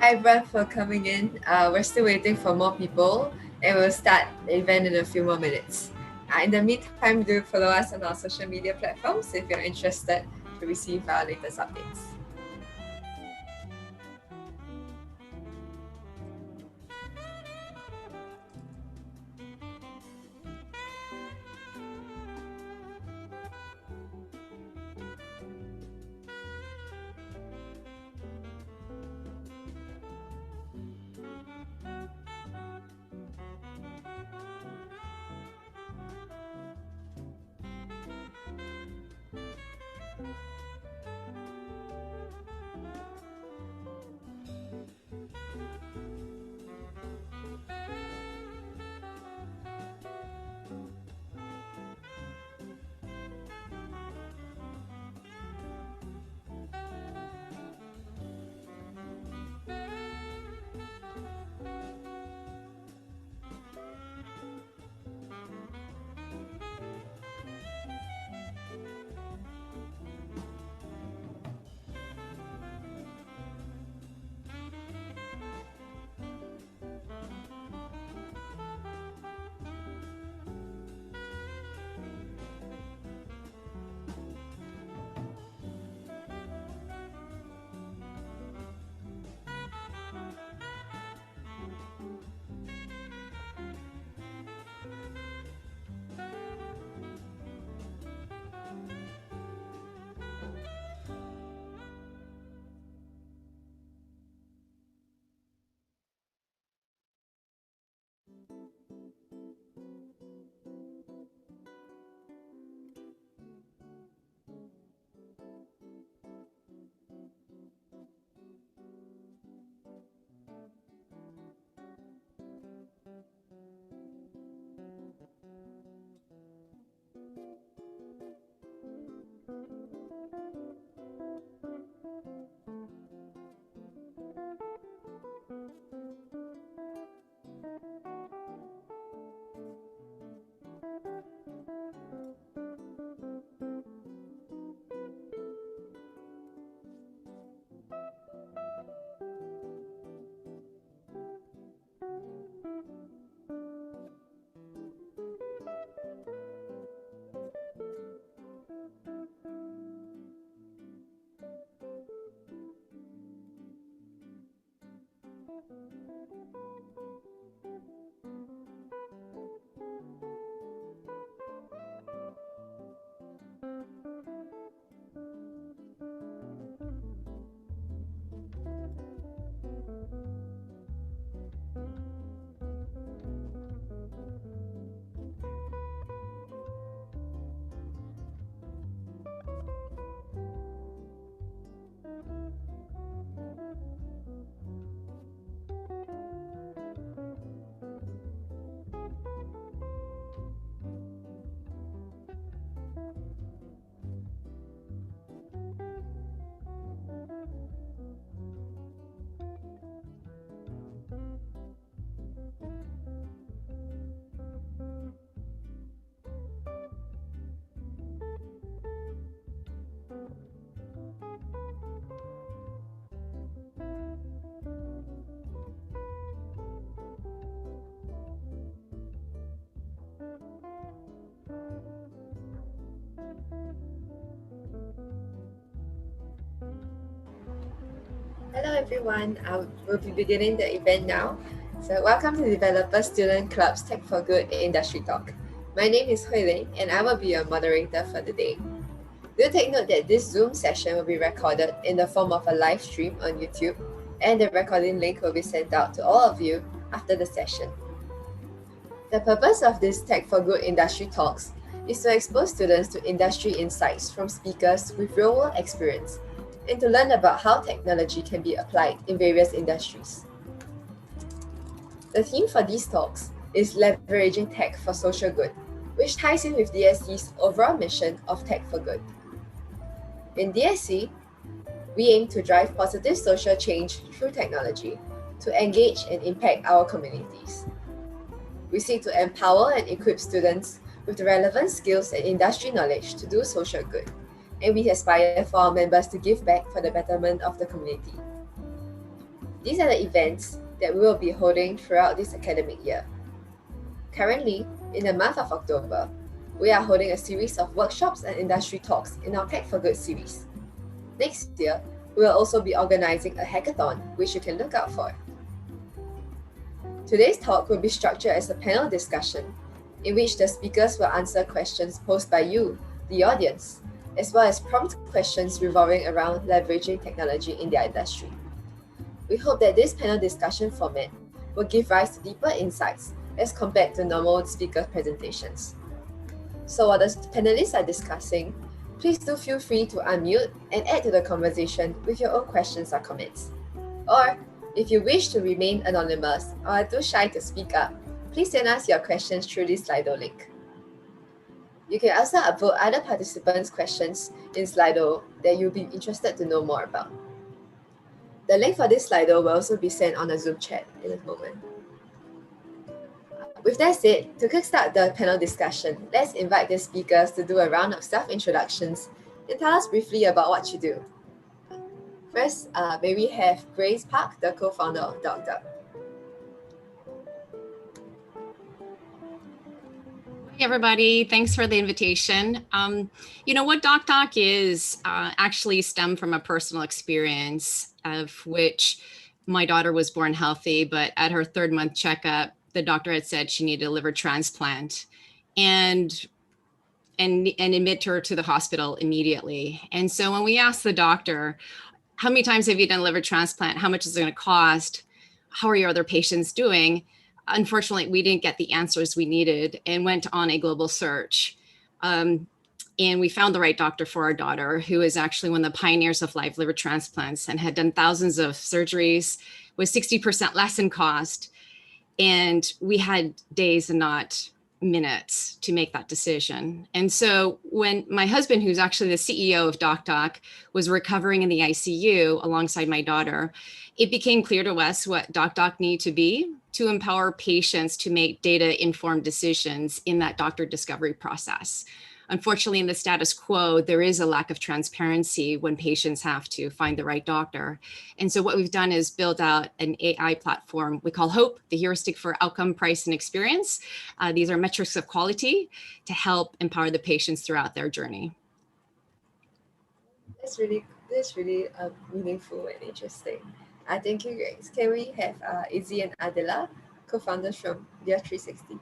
Hi, everyone, for coming in. We're still waiting for more people, and we'll start the event in a few more minutes. In the meantime, do follow us on our social media platforms if you're interested to receive our latest updates. Hello, everyone. We'll be beginning the event now. So, welcome to Developer Student Club's Tech for Good Industry Talk. My name is Hui Ling, and I will be your moderator for the day. Do take note that this Zoom session will be recorded in the form of a live stream on YouTube, and the recording link will be sent out to all of you after the session. The purpose of this Tech for Good industry talks is to expose students to industry insights from speakers with real-world experience and to learn about how technology can be applied in various industries. The theme for these talks is Leveraging Tech for Social Good, which ties in with DSC's overall mission of Tech for Good. In DSC, we aim to drive positive social change through technology to engage and impact our communities. We seek to empower and equip students with the relevant skills and industry knowledge to do social good, and we aspire for our members to give back for the betterment of the community. These are the events that we will be holding throughout this academic year. Currently, in the month of October, we are holding a series of workshops and industry talks in our Tech for Good series. Next year, we will also be organizing a hackathon, which you can look out for. Today's talk will be structured as a panel discussion, in which the speakers will answer questions posed by you, the audience, as well as prompt questions revolving around leveraging technology in their industry. We hope that this panel discussion format will give rise to deeper insights as compared to normal speaker presentations. So while the panelists are discussing, please do feel free to unmute and add to the conversation with your own questions or comments. Or, if you wish to remain anonymous or are too shy to speak up, please send us your questions through this Slido link. You can also upvote other participants' questions in Slido that you'll be interested to know more about. The link for this Slido will also be sent on the Zoom chat in a moment. With that said, to kickstart the panel discussion, let's invite the speakers to do a round of self-introductions and tell us briefly about what you do. First, may we have Grace Park, the co-founder of DocDoc. Hey everybody, thanks for the invitation. You know what DocDoc is actually stemmed from a personal experience of which my daughter was born healthy, but at her 3rd month checkup, the doctor had said she needed a liver transplant and admit her to the hospital immediately. And so when we asked the doctor, how many times have you done a liver transplant? How much is it going to cost? How are your other patients doing? Unfortunately, we didn't get the answers we needed and went on a global search. And we found the right doctor for our daughter, who is actually one of the pioneers of live liver transplants and had done thousands of surgeries with 60% less in cost. And we had days and not minutes to make that decision. And so when my husband, who's actually the CEO of DocDoc, was recovering in the ICU alongside my daughter, it became clear to us what DocDoc needed to be to empower patients to make data-informed decisions in that doctor discovery process. Unfortunately, in the status quo, there is a lack of transparency when patients have to find the right doctor. And so what we've done is build out an AI platform we call HOPE, the heuristic for outcome, price, and experience. These are metrics of quality to help empower the patients throughout their journey. That's really meaningful and interesting. Thank you, Grace. Can we have Izzy and Adela, co-founders from VR360, please?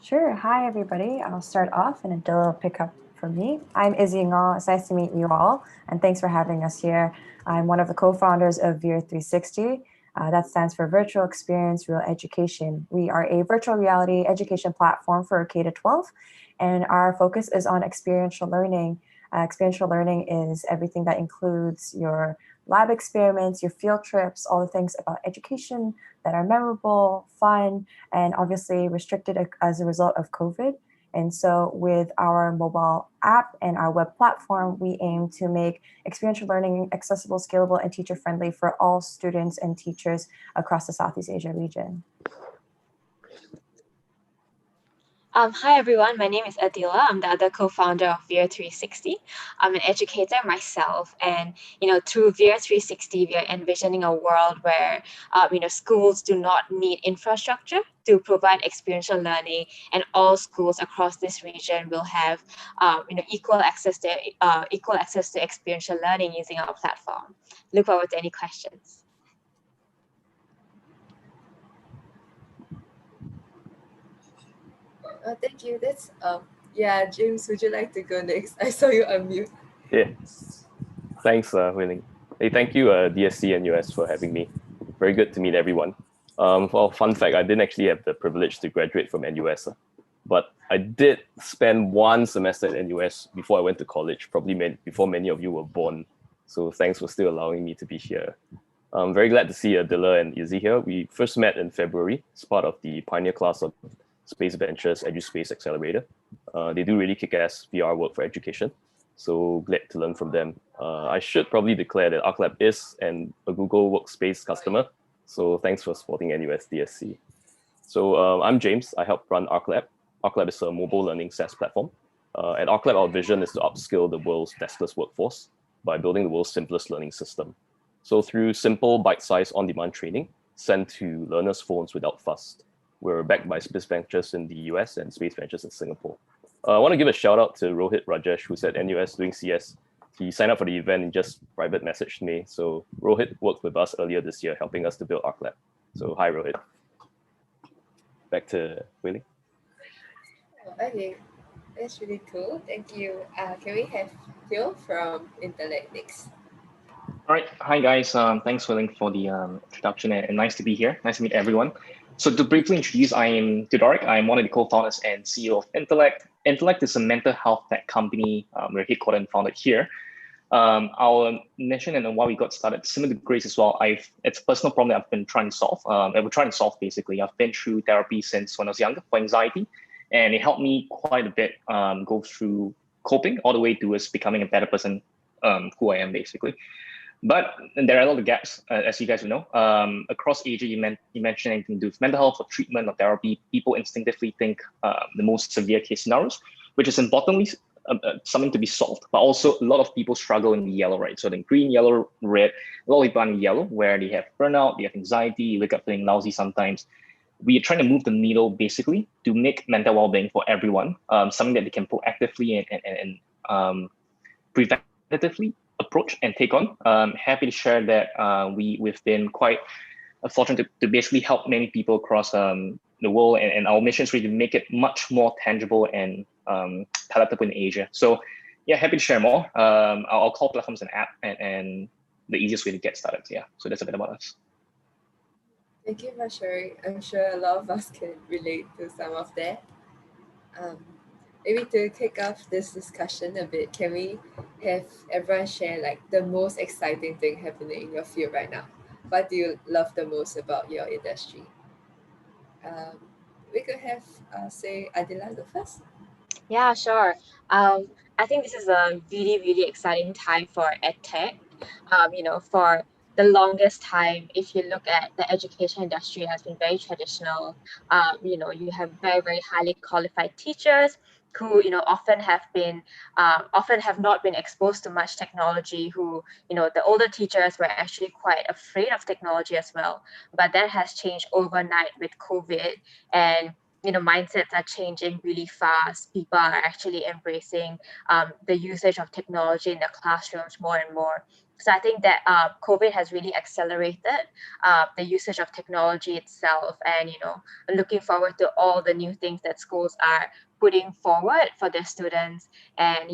Sure. Hi, everybody. I'll start off and Adela will pick up from me. I'm Izzy Ngall. It's nice to meet you all, and thanks for having us here. I'm one of the co-founders of VR360. That stands for Virtual Experience Real Education. We are a virtual reality education platform for K-12, and our focus is on experiential learning. Experiential learning is everything that includes your lab experiments, your field trips, all the things about education that are memorable, fun, and obviously restricted as a result of COVID. And so with our mobile app and our web platform, we aim to make experiential learning accessible, scalable, and teacher-friendly for all students and teachers across the Southeast Asia region. Hi everyone, my name is Adila. I'm the other co-founder of VR360. I'm an educator myself, and through VR360, we are envisioning a world where schools do not need infrastructure to provide experiential learning, and all schools across this region will have equal access to experiential learning using our platform. Look forward to any questions. Thank you. That's James, would you like to go next? I saw you unmute. Yeah. Thanks, Hui Ling. Hey, thank you, DSC and US for having me. Very good to meet everyone. Well, fun fact, I didn't actually have the privilege to graduate from NUS, but I did spend 1 semester at NUS before I went to college, probably before many of you were born. So thanks for still allowing me to be here. I'm very glad to see Adila and Izzy here. We first met in February as part of the pioneer class of Space Ventures EduSpace Accelerator. They do really kick-ass VR work for education. So glad to learn from them. I should probably declare that ArcLab is a Google Workspace customer. So thanks for supporting NUS DSC. So I'm James. I help run ArcLab. ArcLab is a mobile learning SaaS platform. At ArcLab, our vision is to upskill the world's deskless workforce by building the world's simplest learning system. So through simple bite-sized on-demand training sent to learners' phones without fuss, we're backed by Space Ventures in the US and Space Ventures in Singapore. I want to give a shout out to Rohit Rajesh, who's at NUS doing CS. He signed up for the event and just private messaged me. So Rohit worked with us earlier this year, helping us to build ArcLab. So hi, Rohit. Back to Willie. Okay, that's really cool. Thank you. Can we have Phil from Intellect next? All right. Hi, guys. Thanks, Willing, for the introduction and nice to be here. Nice to meet everyone. So to briefly introduce, I am Theodoric. I'm one of the co-founders and CEO of Intellect. Intellect is a mental health tech company. We're headquartered and founded here. Our mission and why we got started, similar to Grace as well, it's a personal problem that I've been trying to solve. We're trying to solve basically. I've been through therapy since when I was younger for anxiety, and it helped me quite a bit go through coping all the way towards becoming a better person who I am basically. But there are a lot of gaps, as you guys will know. Across Asia, you mentioned anything to do with mental health or treatment or therapy, people instinctively think the most severe case scenarios, which is importantly something to be solved. But also a lot of people struggle in the yellow, right? So the green, yellow, red, a lot of people are in yellow where they have burnout, they have anxiety, you wake up feeling lousy sometimes. We are trying to move the needle basically to make mental well-being for everyone, something that they can proactively and preventatively approach and take on. Happy to share that we've been quite fortunate to basically help many people across the world, and our mission is really to make it much more tangible and palatable in Asia. So yeah, happy to share more. Our core platform is an app and the easiest way to get started. Yeah, so that's a bit about us. Thank you for sharing. I'm sure a lot of us can relate to some of that. Maybe to kick off this discussion a bit, can we have everyone share like the most exciting thing happening in your field right now? What do you love the most about your industry? We could have say Adila go first. Yeah, sure. I think this is a really, really exciting time for EdTech. For the longest time, if you look at the education industry, has been very traditional. You have very, very highly qualified teachers who, often have not been exposed to much technology, who, the older teachers were actually quite afraid of technology as well. But that has changed overnight with COVID, and mindsets are changing really fast. People are actually embracing the usage of technology in the classrooms more and more. So I think that COVID has really accelerated the usage of technology itself, and looking forward to all the new things that schools are putting forward for their students. And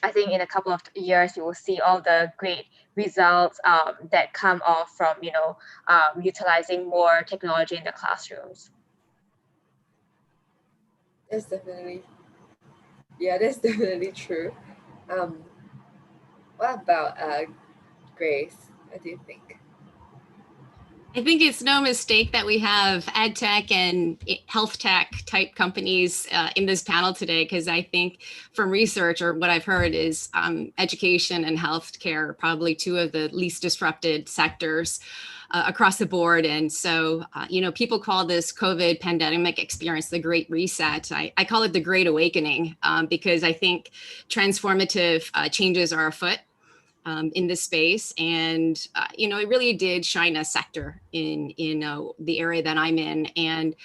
I think in a couple of years you will see all the great results that come off from utilizing more technology in the classrooms. That's definitely true. What about Grace? What do you think? I think it's no mistake that we have ed tech and health tech type companies in this panel today, because I think from research, or what I've heard, is education and healthcare are probably two of the least disrupted sectors across the board. And so, people call this COVID pandemic experience the Great Reset. I call it the Great Awakening because I think transformative changes are afoot in this space. And, it really did shine a sector in the area that I'm in. And,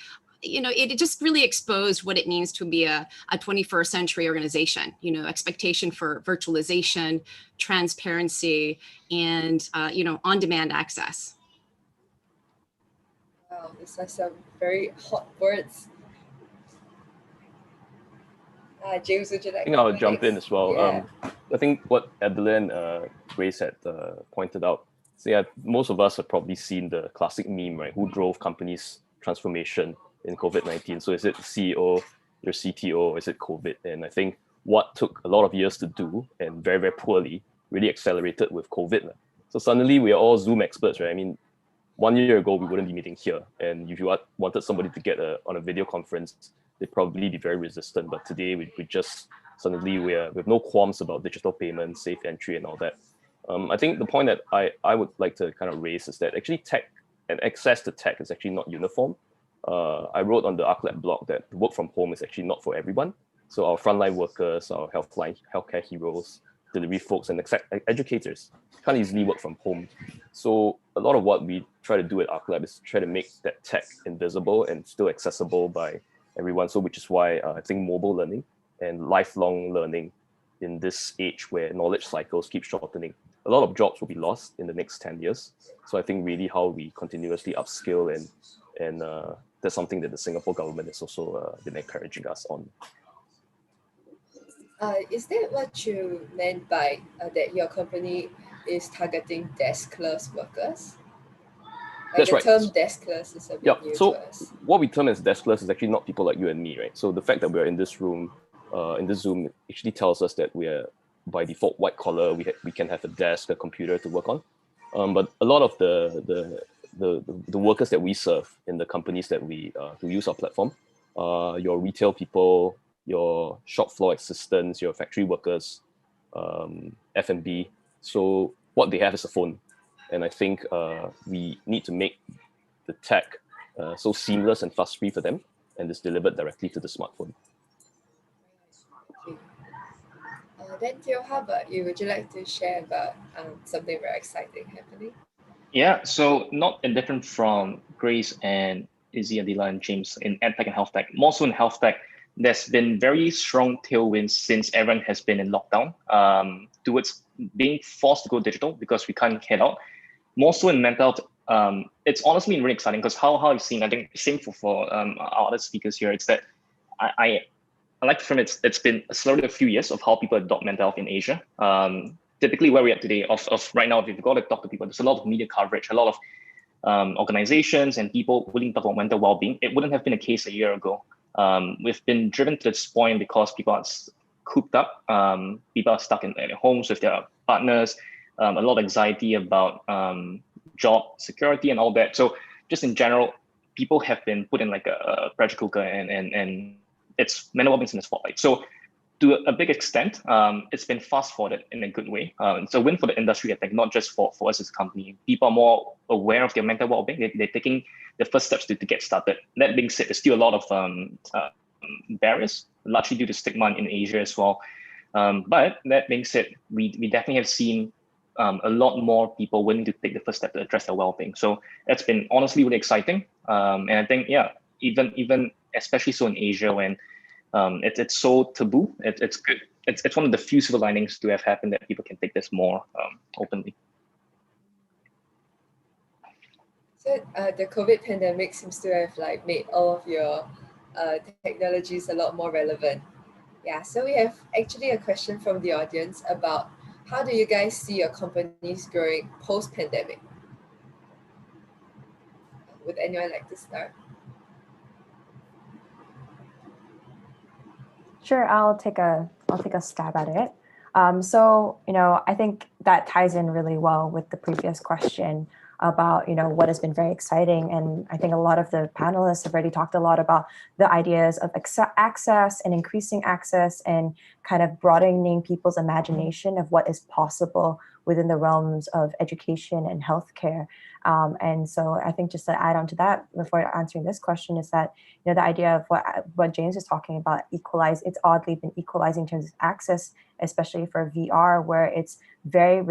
it just really exposed what it means to be a 21st century organization, expectation for virtualization, transparency, and, on-demand access. Wow, these are some very hot words. James, would you like I think to I'll go jump in next? as well. Yeah. I think what Adeline Grace had pointed out. So yeah, most of us have probably seen the classic meme, right? Who drove companies' transformation in COVID-19? So is it the CEO, your CTO, or is it COVID? And I think what took a lot of years to do and very, very poorly really accelerated with COVID. So suddenly we are all Zoom experts, right? I mean, 1 year ago, we wouldn't be meeting here. And if you wanted somebody to get on a video conference, they'd probably be very resistant. But today, we just suddenly we have no qualms about digital payments, safe entry, and all that. I think the point that I would like to kind of raise is that actually tech and access to tech is actually not uniform. I wrote on the ArcLab blog that work from home is actually not for everyone. So our frontline workers, our healthcare heroes, delivery folks and educators can't easily work from home. So a lot of what we try to do at ArcLab is try to make that tech invisible and still accessible by everyone. So which is why I think mobile learning and lifelong learning in this age where knowledge cycles keep shortening, a lot of jobs will be lost in the next 10 years. So I think really how we continuously upskill and that's something that the Singapore government has also been encouraging us on. Is that what you meant by that your company is targeting deskless workers? That's the right. term deskless is a bit new so to us. what we term as deskless is actually not people like you and me, right? So the fact that we're in this room, in this Zoom, actually tells us that we're by default white collar. We can have a desk, a computer to work on. But a lot of the workers that we serve in the companies that we who use our platform, your retail people, your shop floor assistants, your factory workers, F&B. So what they have is a phone. And I think we need to make the tech so seamless and fuss-free for them, and it's delivered directly to the smartphone. Then Theo, how about you? Would you like to share about something very exciting happening? Yeah, so not indifferent from Grace and Izzy, Adila, and James in EdTech and Health Tech. More so in Health Tech, there's been very strong tailwinds since everyone has been in lockdown towards being forced to go digital because we can't head out. More so in mental health, it's honestly been really exciting because how I've seen, I think same for our other speakers here, it's that I like to frame it's been slowly a few years of how people adopt mental health in Asia. Typically where we're at today, of right now, if you've got to talk to people, there's a lot of media coverage, a lot of organizations and people willing to talk about mental well-being. It wouldn't have been a case a year ago. We've been driven to this point because people are cooped up. People are stuck in their homes with their partners. A lot of anxiety about job security and all that. So just in general, people have been put in like a pressure cooker and it's mental well-being in the spotlight. So to a big extent, it's been fast-forwarded in a good way. It's a win for the industry, I think, not just for us as a company. People are more aware of their mental well-being. They're taking the first steps to get started. That being said, there's still a lot of barriers, largely due to stigma in Asia as well. But that being said, we definitely have seen a lot more people willing to take the first step to address their well-being. So that's been honestly really exciting. And I think, yeah, even especially so in Asia when it's so taboo, it's good. It's one of the few silver linings to have happened that people can take this more openly. So the COVID pandemic seems to have like made all of your technologies a lot more relevant. Yeah, so we have actually a question from the audience about how do you guys see your companies growing post-pandemic? Would anyone like to start? Sure, I'll take a stab at it. So, I think that ties in really well with the previous question about, what has been very exciting. And I think a lot of the panelists have already talked a lot about the ideas of access and increasing access and kind of broadening people's imagination of what is possible within the realms of education and healthcare. And so I think just to add on to that before answering this question is that, the idea of what James was talking about, it's oddly been equalizing in terms of access, especially for VR, where it's very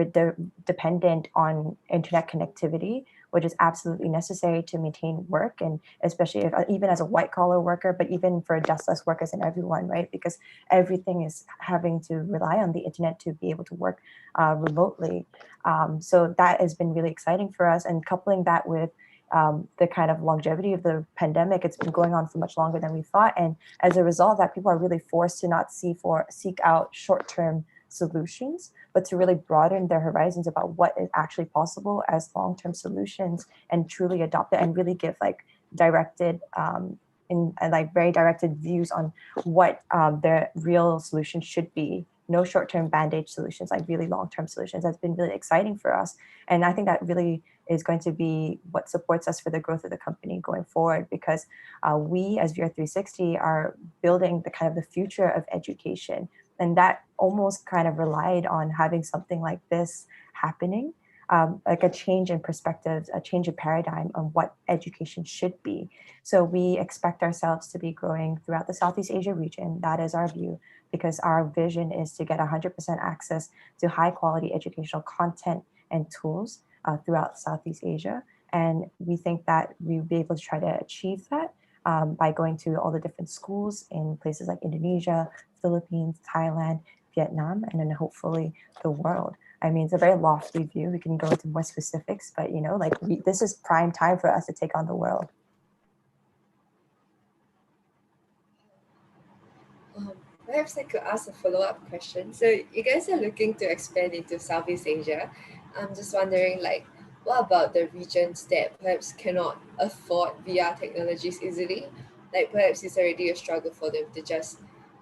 dependent on internet connectivity, which is absolutely necessary to maintain work. And especially even as a white collar worker, but even for deskless workers and everyone, right? Because everything is having to rely on the internet to be able to work remotely. So that has been really exciting for us. And coupling that with the kind of longevity of the pandemic, it's been going on for much longer than we thought. And as a result of that, people are really forced to not seek out short-term solutions, but to really broaden their horizons about what is actually possible as long-term solutions and truly adopt it and really give like directed very directed views on what their real solutions should be. No short-term band-aid solutions, like really long-term solutions. That's been really exciting for us. And I think that really is going to be what supports us for the growth of the company going forward, because we as VR 360 are building the kind of the future of education. And that almost kind of relied on having something like this happening like a change in perspectives, a change in paradigm of what education should be. So we expect ourselves to be growing throughout the Southeast Asia region. That is our view, because our vision is to get 100% access to high quality educational content and tools throughout Southeast Asia. And we think that we'll be able to try to achieve that by going to all the different schools in places like Indonesia, Philippines, Thailand, Vietnam, and then hopefully the world. I mean, it's a very lofty view. We can go into more specifics, but like this is prime time for us to take on the world. Perhaps I could ask a follow-up question. So you guys are looking to expand into Southeast Asia. I'm just wondering, like, what about the regions that perhaps cannot afford VR technologies easily? Like perhaps it's already a struggle for them to just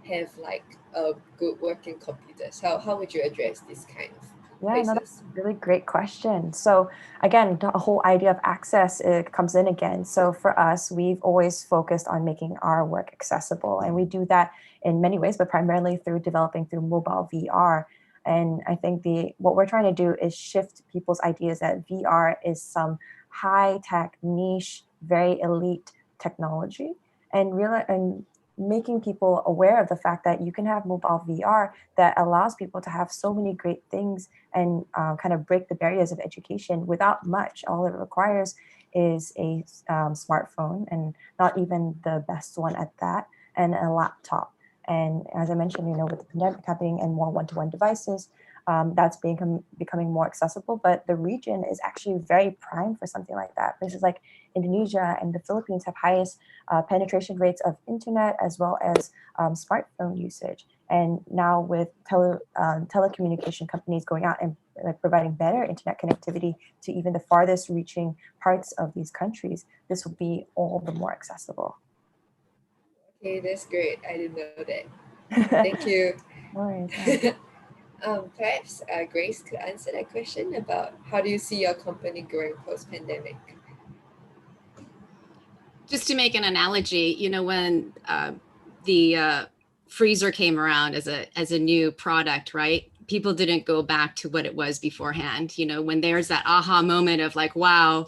have like a good working computers. How would you address this kind of Yeah, no, that's places? a really great question. So again, the whole idea of access, it comes in again. So for us, we've always focused on making our work accessible, and we do that in many ways, but primarily through developing through mobile VR. And I think what we're trying to do is shift people's ideas that VR is some high tech, niche, very elite technology, and making people aware of the fact that you can have mobile VR that allows people to have so many great things and kind of break the barriers of education without much. All it requires is a smartphone, and not even the best one at that, and a laptop. And as I mentioned, with the pandemic happening and more one-to-one devices, that's becoming more accessible. But the region is actually very prime for something like that. Places like Indonesia and the Philippines have highest penetration rates of internet as well as smartphone usage. And now with telecommunication companies going out and providing better internet connectivity to even the farthest reaching parts of these countries, this will be all the more accessible. Okay, that's great. I didn't know that. Thank you. No worries. Perhaps Grace could answer that question about how do you see your company growing post-pandemic? Just to make an analogy, when the freezer came around as a new product, right? People didn't go back to what it was beforehand. When there's that aha moment of like, wow,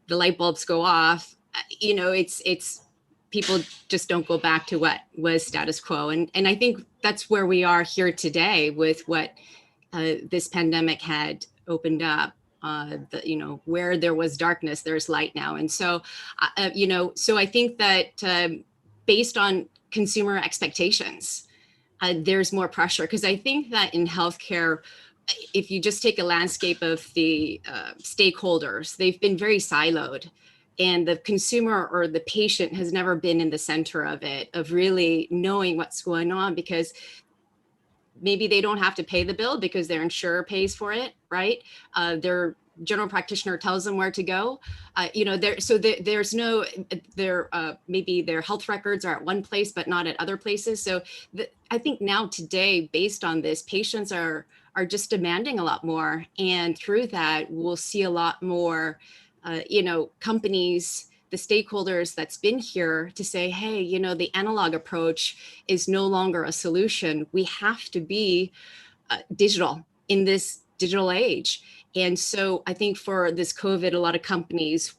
the light bulbs go off, it's people just don't go back to what was status quo. And I think that's where we are here today with what this pandemic had opened up. Where there was darkness, there's light now. And so, so I think that based on consumer expectations, there's more pressure. Because I think that in healthcare, if you just take a landscape of the stakeholders, they've been very siloed. And the consumer or the patient has never been in the center of it, of really knowing what's going on, because maybe they don't have to pay the bill because their insurer pays for it, right? Their general practitioner tells them where to go. There's no, maybe their health records are at one place, but not at other places. So I think now today, based on this, patients are just demanding a lot more. And through that, we'll see a lot more companies, the stakeholders that's been here to say, hey, the analog approach is no longer a solution. We have to be digital in this digital age. And so I think for this COVID, a lot of companies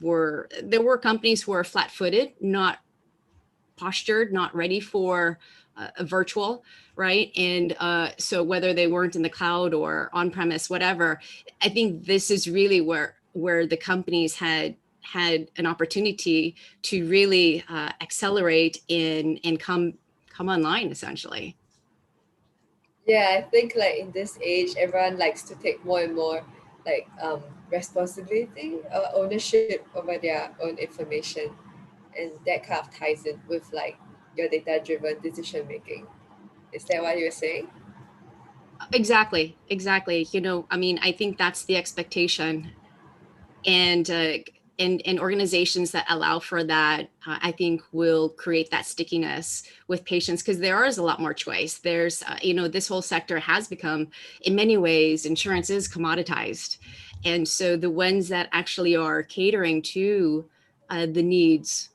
there were companies who were flat-footed, not postured, not ready for a virtual, right? And so whether they weren't in the cloud or on-premise, whatever, I think this is really where the companies had an opportunity to really accelerate and come online, essentially. Yeah, I think like in this age, everyone likes to take more and more like responsibility or ownership over their own information, and that kind of ties in with like your data-driven decision making. Is that what you're saying? Exactly. I think that's the expectation. And organizations that allow for that, I think will create that stickiness with patients, because there is a lot more choice. There's, this whole sector has become, in many ways, insurance is commoditized. And so the ones that actually are catering to the needs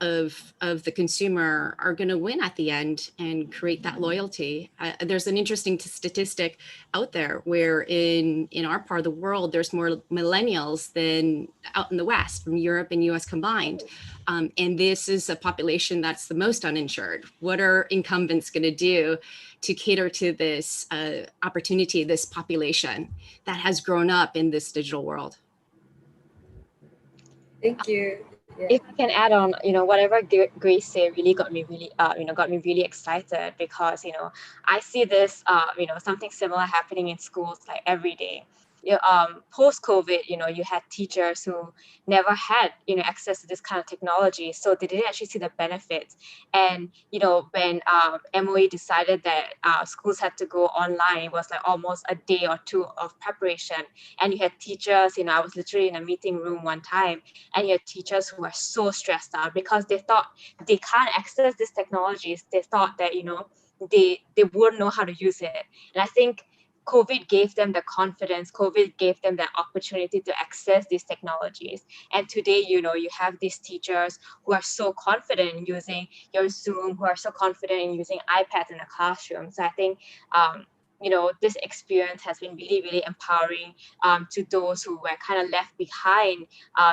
of the consumer are going to win at the end and create that loyalty. There's an interesting statistic out there where in our part of the world, there's more millennials than out in the West, from Europe and US combined. And this is a population that's the most uninsured. What are incumbents going to do to cater to this opportunity, this population that has grown up in this digital world? Thank you. Yeah. If I can add on, whatever Grace said really got me really excited, because, I see this, something similar happening in schools like every day. Post-COVID, you had teachers who never had, access to this kind of technology, so they didn't actually see the benefits. And, when MOE decided that schools had to go online, it was like almost a day or two of preparation. And you had teachers, I was literally in a meeting room one time, and you had teachers who were so stressed out because they thought they can't access these technologies. They thought that, they wouldn't know how to use it. And I think COVID gave them the confidence, COVID gave them the opportunity to access these technologies. And today, you have these teachers who are so confident in using your Zoom, who are so confident in using iPads in the classroom. So I think, this experience has been really, really empowering to those who were kind of left behind,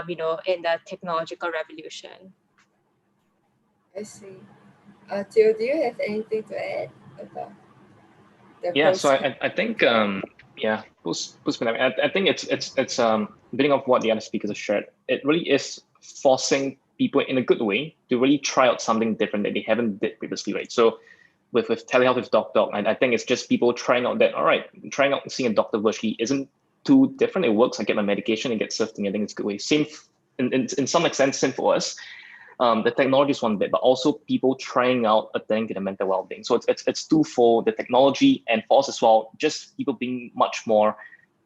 in the technological revolution. I see. Theo, do you have anything to add about? So I think post-pandemic, I think it's building off what the other speakers have shared. It really is forcing people in a good way to really try out something different that they haven't did previously, right? So with telehealth with DocDoc, I think it's just people trying out that, all right, trying out seeing a doctor virtually isn't too different. It works. I get my medication, it gets served to me. I think it's a good way. Same in some extent, same for us. The technology is one bit, but also people trying out attending to the mental well-being. So it's twofold, the technology, and for us as well, just people being much more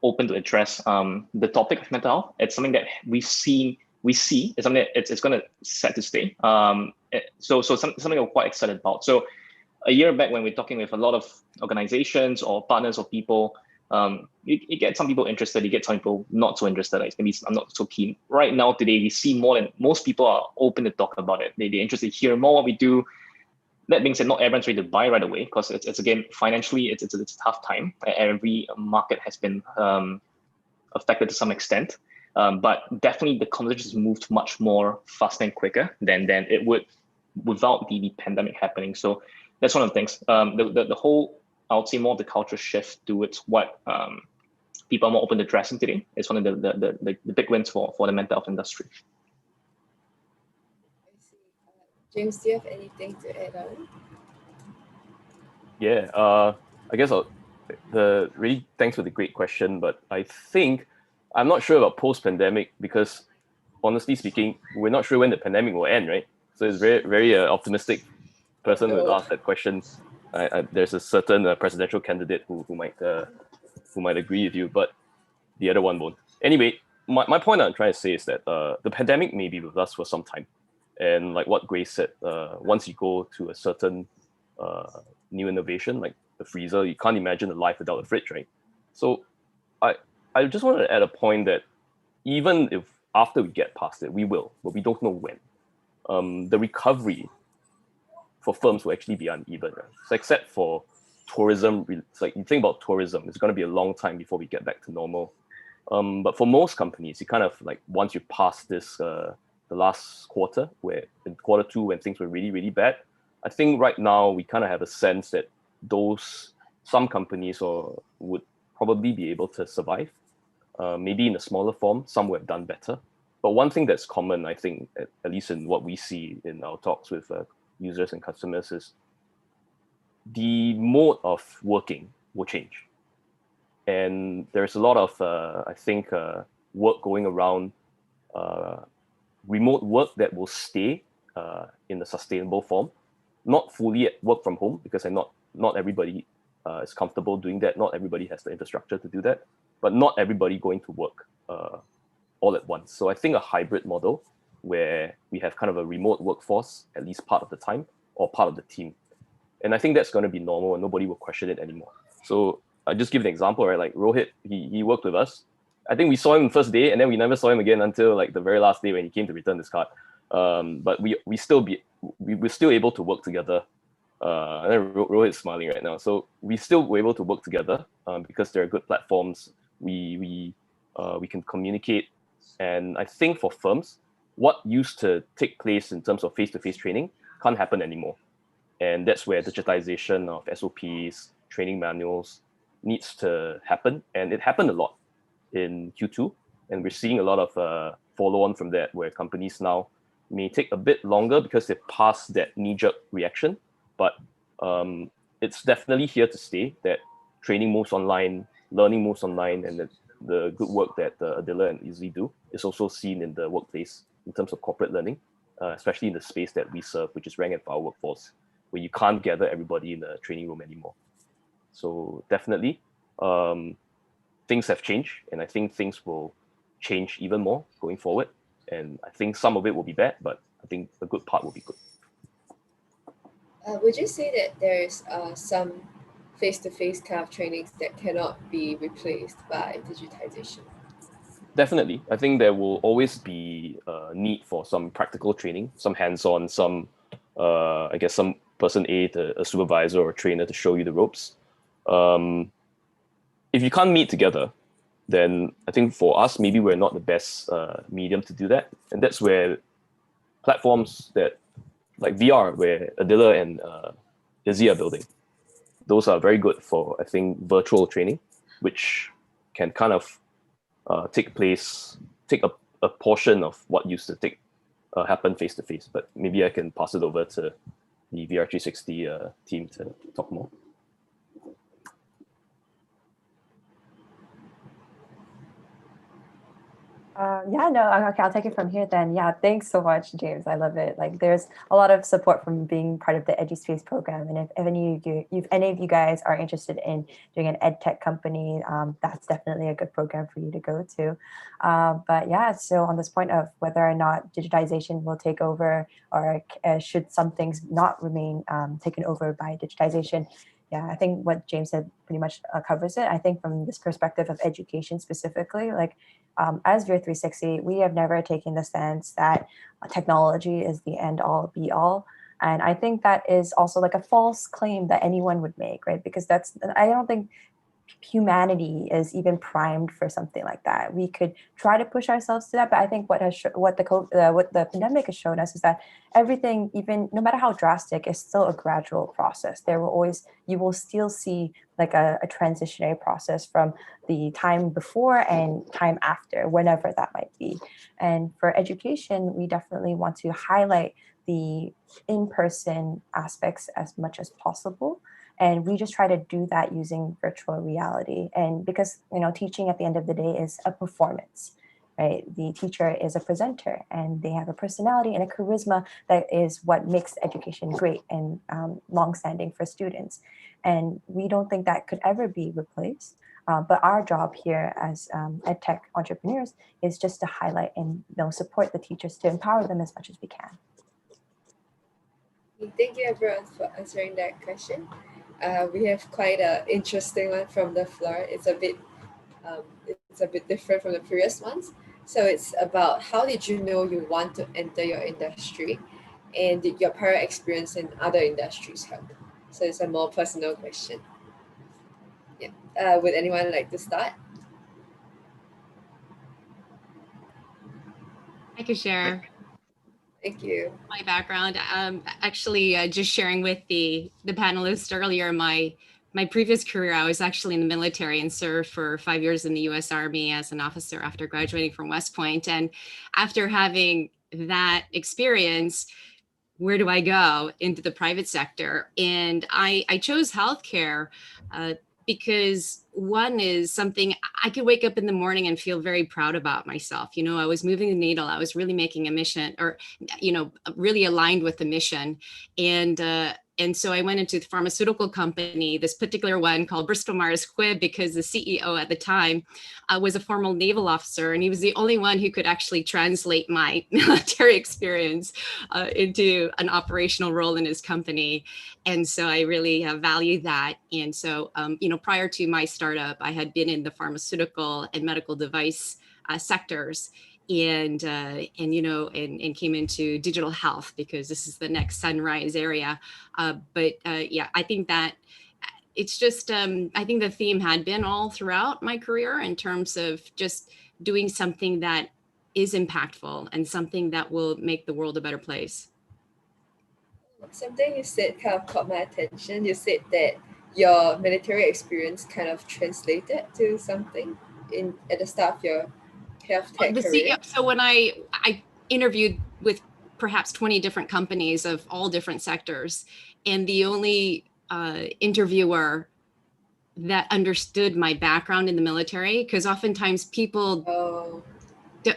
open to address the topic of mental health. It's something that we see it's something that it's going to set to stay. So something I'm quite excited about. So a year back, when we're talking with a lot of organizations or partners or people, you get some people interested, you get some people not so interested. Like maybe I'm not so keen. Right now, today, we see more than most people are open to talk about it. They're interested to hear more what we do. That being said, not everyone's ready to buy right away, because it's again, financially, it's a tough time. Every market has been affected to some extent. But definitely the conversation has moved much more faster and quicker than it would without the pandemic happening. So that's one of the things. The whole, I would say, more of the cultural shift towards what people are more open to addressing today is one of the big wins for the mental health industry. I see. James, do you have anything to add on? Yeah, I guess really thanks for the great question, but I think I'm not sure about post-pandemic, because honestly speaking, we're not sure when the pandemic will end, right? So it's very, very optimistic person who asked that question. There's a certain presidential candidate who might agree with you, but the other one won't. Anyway, my point I'm trying to say is that the pandemic may be with us for some time, and like what Grace said, once you go to a certain new innovation like the freezer, you can't imagine a life without a fridge, right? So I just wanted to add a point that even if after we get past it, we will, but we don't know when. The recovery for firms will actually be uneven. Right? So except for tourism, it's like you think about tourism, it's going to be a long time before we get back to normal. But for most companies, you kind of like, once you pass this, the last quarter, where in quarter two, when things were really, really bad, I think right now we kind of have a sense that some companies would probably be able to survive, maybe in a smaller form. Some would have done better. But one thing that's common, I think, at least in what we see in our talks with users and customers, is the mode of working will change. And there's a lot of, I think, work going around, remote work that will stay in a sustainable form. Not fully at work from home, because not everybody is comfortable doing that. Not everybody has the infrastructure to do that, but not everybody going to work all at once. So I think a hybrid model where we have kind of a remote workforce, at least part of the time, or part of the team. And I think that's going to be normal and nobody will question it anymore. So I'll just give an example, right? Like Rohit, he worked with us. I think we saw him the first day and then we never saw him again until like the very last day when he came to return this card. but we're still able to work together. And then Rohit is smiling right now. So we still were able to work together because there are good platforms. We can communicate, and I think for firms, what used to take place in terms of face-to-face training can't happen anymore, and that's where digitization of SOPs, training manuals needs to happen, and it happened a lot in Q2, and we're seeing a lot of follow-on from that, where companies now may take a bit longer because they've passed that knee-jerk reaction, but it's definitely here to stay, that training moves online, learning moves online, and the good work that Adila and Izzy do is also seen in the workplace in terms of corporate learning, especially in the space that we serve, which is rank and file workforce, where you can't gather everybody in a training room anymore. So definitely, things have changed, and I think things will change even more going forward. And I think some of it will be bad, but I think a good part will be good. Would you say that there's some face-to-face kind of trainings that cannot be replaced by digitization? Definitely. I think there will always be a need for some practical training, some hands-on, some, I guess, some person A, a supervisor or a trainer to show you the ropes. If you can't meet together, then I think for us, maybe we're not the best medium to do that. And that's where platforms that like VR, where Adila and Izzy are building, those are very good for, I think, virtual training, which can kind of take a portion of what used to happen face to face. But maybe I can pass it over to the VR360 team to talk more. Okay, I'll take it from here then. Yeah, thanks so much, James. I love it. Like, there's a lot of support from being part of the EduSpace program. And if any of you guys are interested in doing an ed tech company, that's definitely a good program for you to go to. But yeah, so on this point of whether or not digitization will take over, or should some things not remain taken over by digitization, yeah, I think what James said pretty much covers it. I think from this perspective of education specifically, like as VR360, we have never taken the stance that technology is the end all be all. And I think that is also like a false claim that anyone would make, right? Because I don't think humanity is even primed for something like that. We could try to push ourselves to that, but I think what the pandemic has shown us is that everything, even no matter how drastic, is still a gradual process. You will still see like a transitionary process from the time before and time after, whenever that might be. And for education, we definitely want to highlight the in-person aspects as much as possible. And we just try to do that using virtual reality. And because, teaching at the end of the day is a performance, right? The teacher is a presenter and they have a personality and a charisma that is what makes education great and longstanding for students. And we don't think that could ever be replaced. But our job here as EdTech entrepreneurs is just to highlight and support the teachers, to empower them as much as we can. Thank you, everyone, for answering that question. We have quite an interesting one from the floor. It's a bit different from the previous ones. So it's about, how did you know you want to enter your industry, and did your prior experience in other industries help? So it's a more personal question. Yeah. Would anyone like to start? I could share. Thank you. My background, actually, just sharing with the panelists earlier, my previous career, I was actually in the military and served for 5 years in the U.S. Army as an officer after graduating from West Point. And after having that experience, where do I go? Into the private sector. And I chose healthcare because one is something I could wake up in the morning and feel very proud about myself. I was moving the needle. I was really making a mission, or, really aligned with the mission. And so I went into the pharmaceutical company, this particular one called Bristol Myers Squibb, because the CEO at the time was a former naval officer, and he was the only one who could actually translate my military experience into an operational role in his company. And so I really value that. And so, prior to my startup, I had been in the pharmaceutical and medical device sectors. and came into digital health because this is the next sunrise area. Yeah, I think that it's just, I think the theme had been all throughout my career in terms of just doing something that is impactful and something that will make the world a better place. Something you said kind of caught my attention. You said that your military experience kind of translated to something at the start of your health tech career. So when I interviewed with perhaps 20 different companies of all different sectors, and the only interviewer that understood my background in the military, because oftentimes people,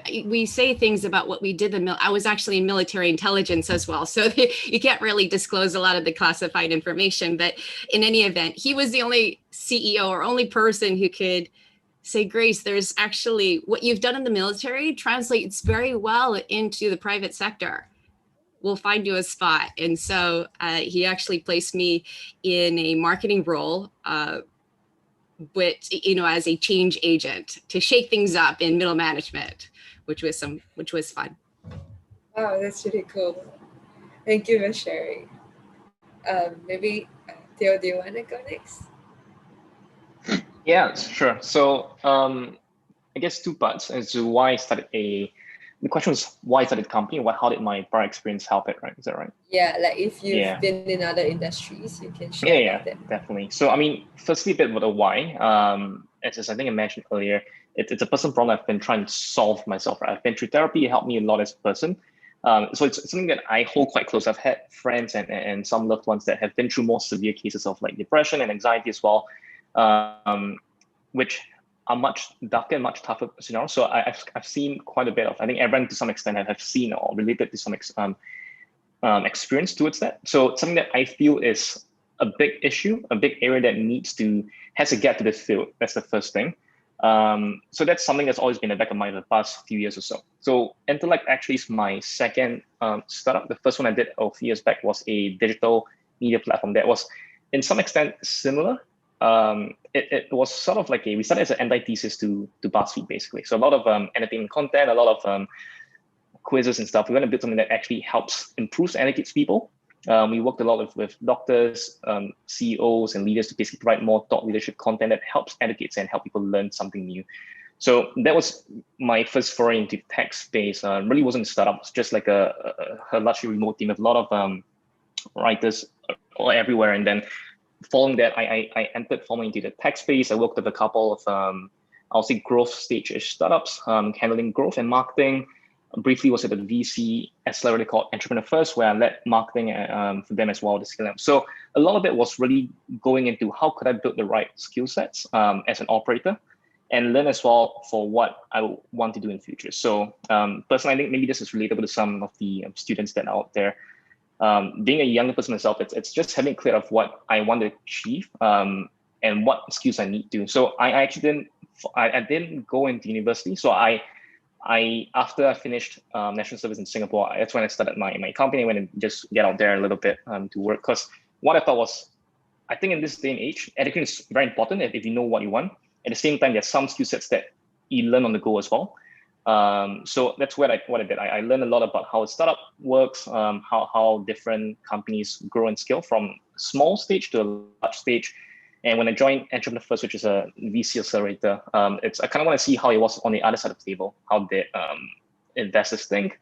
we say things about what we did. I was actually in military intelligence as well. So you can't really disclose a lot of the classified information, but in any event, he was the only CEO or only person who could say, Grace, there's actually what you've done in the military translates very well into the private sector. We'll find you a spot. And so he actually placed me in a marketing role, as a change agent to shake things up in middle management, which was fun. Wow, that's really cool. Thank you for sharing. Maybe Theo, do you want to go next? Yeah, sure. So I guess two parts as to why I started the question is why I started the company, how did my prior experience help it, right? Is that right? Yeah, like if you've been in other industries, you can share about them. Definitely. So I mean, firstly, a bit about the why. As I think I mentioned earlier, it's a personal problem I've been trying to solve myself, right? I've been through therapy, it helped me a lot as a person. So it's something that I hold quite close. I've had friends and some loved ones that have been through more severe cases of like depression and anxiety as well, which are much darker and much tougher scenarios. So I've seen quite a bit of, I think everyone to some extent have seen or related to some experience towards that. So something that I feel is a big issue, a big area that has to get to the field. That's the first thing. So that's something that's always been in the back of my mind the past few years or so. So Intellect actually is my second startup. The first one I did a few years back was a digital media platform that was in some extent similar. It was sort of like we started as an antithesis to BuzzFeed basically. So a lot of entertainment content, a lot of quizzes and stuff. We want to build something that actually helps, improves, educates people. We worked a lot with doctors, CEOs, and leaders to basically provide more thought leadership content that helps educate and help people learn something new. So that was my first foray into tech space. Really wasn't a startup. It was just like a largely remote team with a lot of writers all everywhere. And then following that, I entered formally into the tech space. I worked with a couple of, I'll say growth stage-ish startups, handling growth and marketing. Briefly was at a VC accelerator called Entrepreneur First, where I led marketing for them as well to scale up. So a lot of it was really going into how could I build the right skill sets as an operator and learn as well for what I want to do in the future. So personally, I think maybe this is relatable to some of the students that are out there. Being a younger person myself, it's just having clear of what I want to achieve and what skills I need to. So I actually didn't go into university. So after I finished national service in Singapore, that's when I started my company. I went and just get out there a little bit to work. Because what I thought was, I think in this day and age, education is very important if you know what you want. At the same time, there's some skill sets that you learn on the go as well. So that's what I did. I learned a lot about how a startup works, how different companies grow and scale from small stage to a large stage. And when I joined Entrepreneur First, which is a VC accelerator, I kind of want to see how it was on the other side of the table. How did investors think?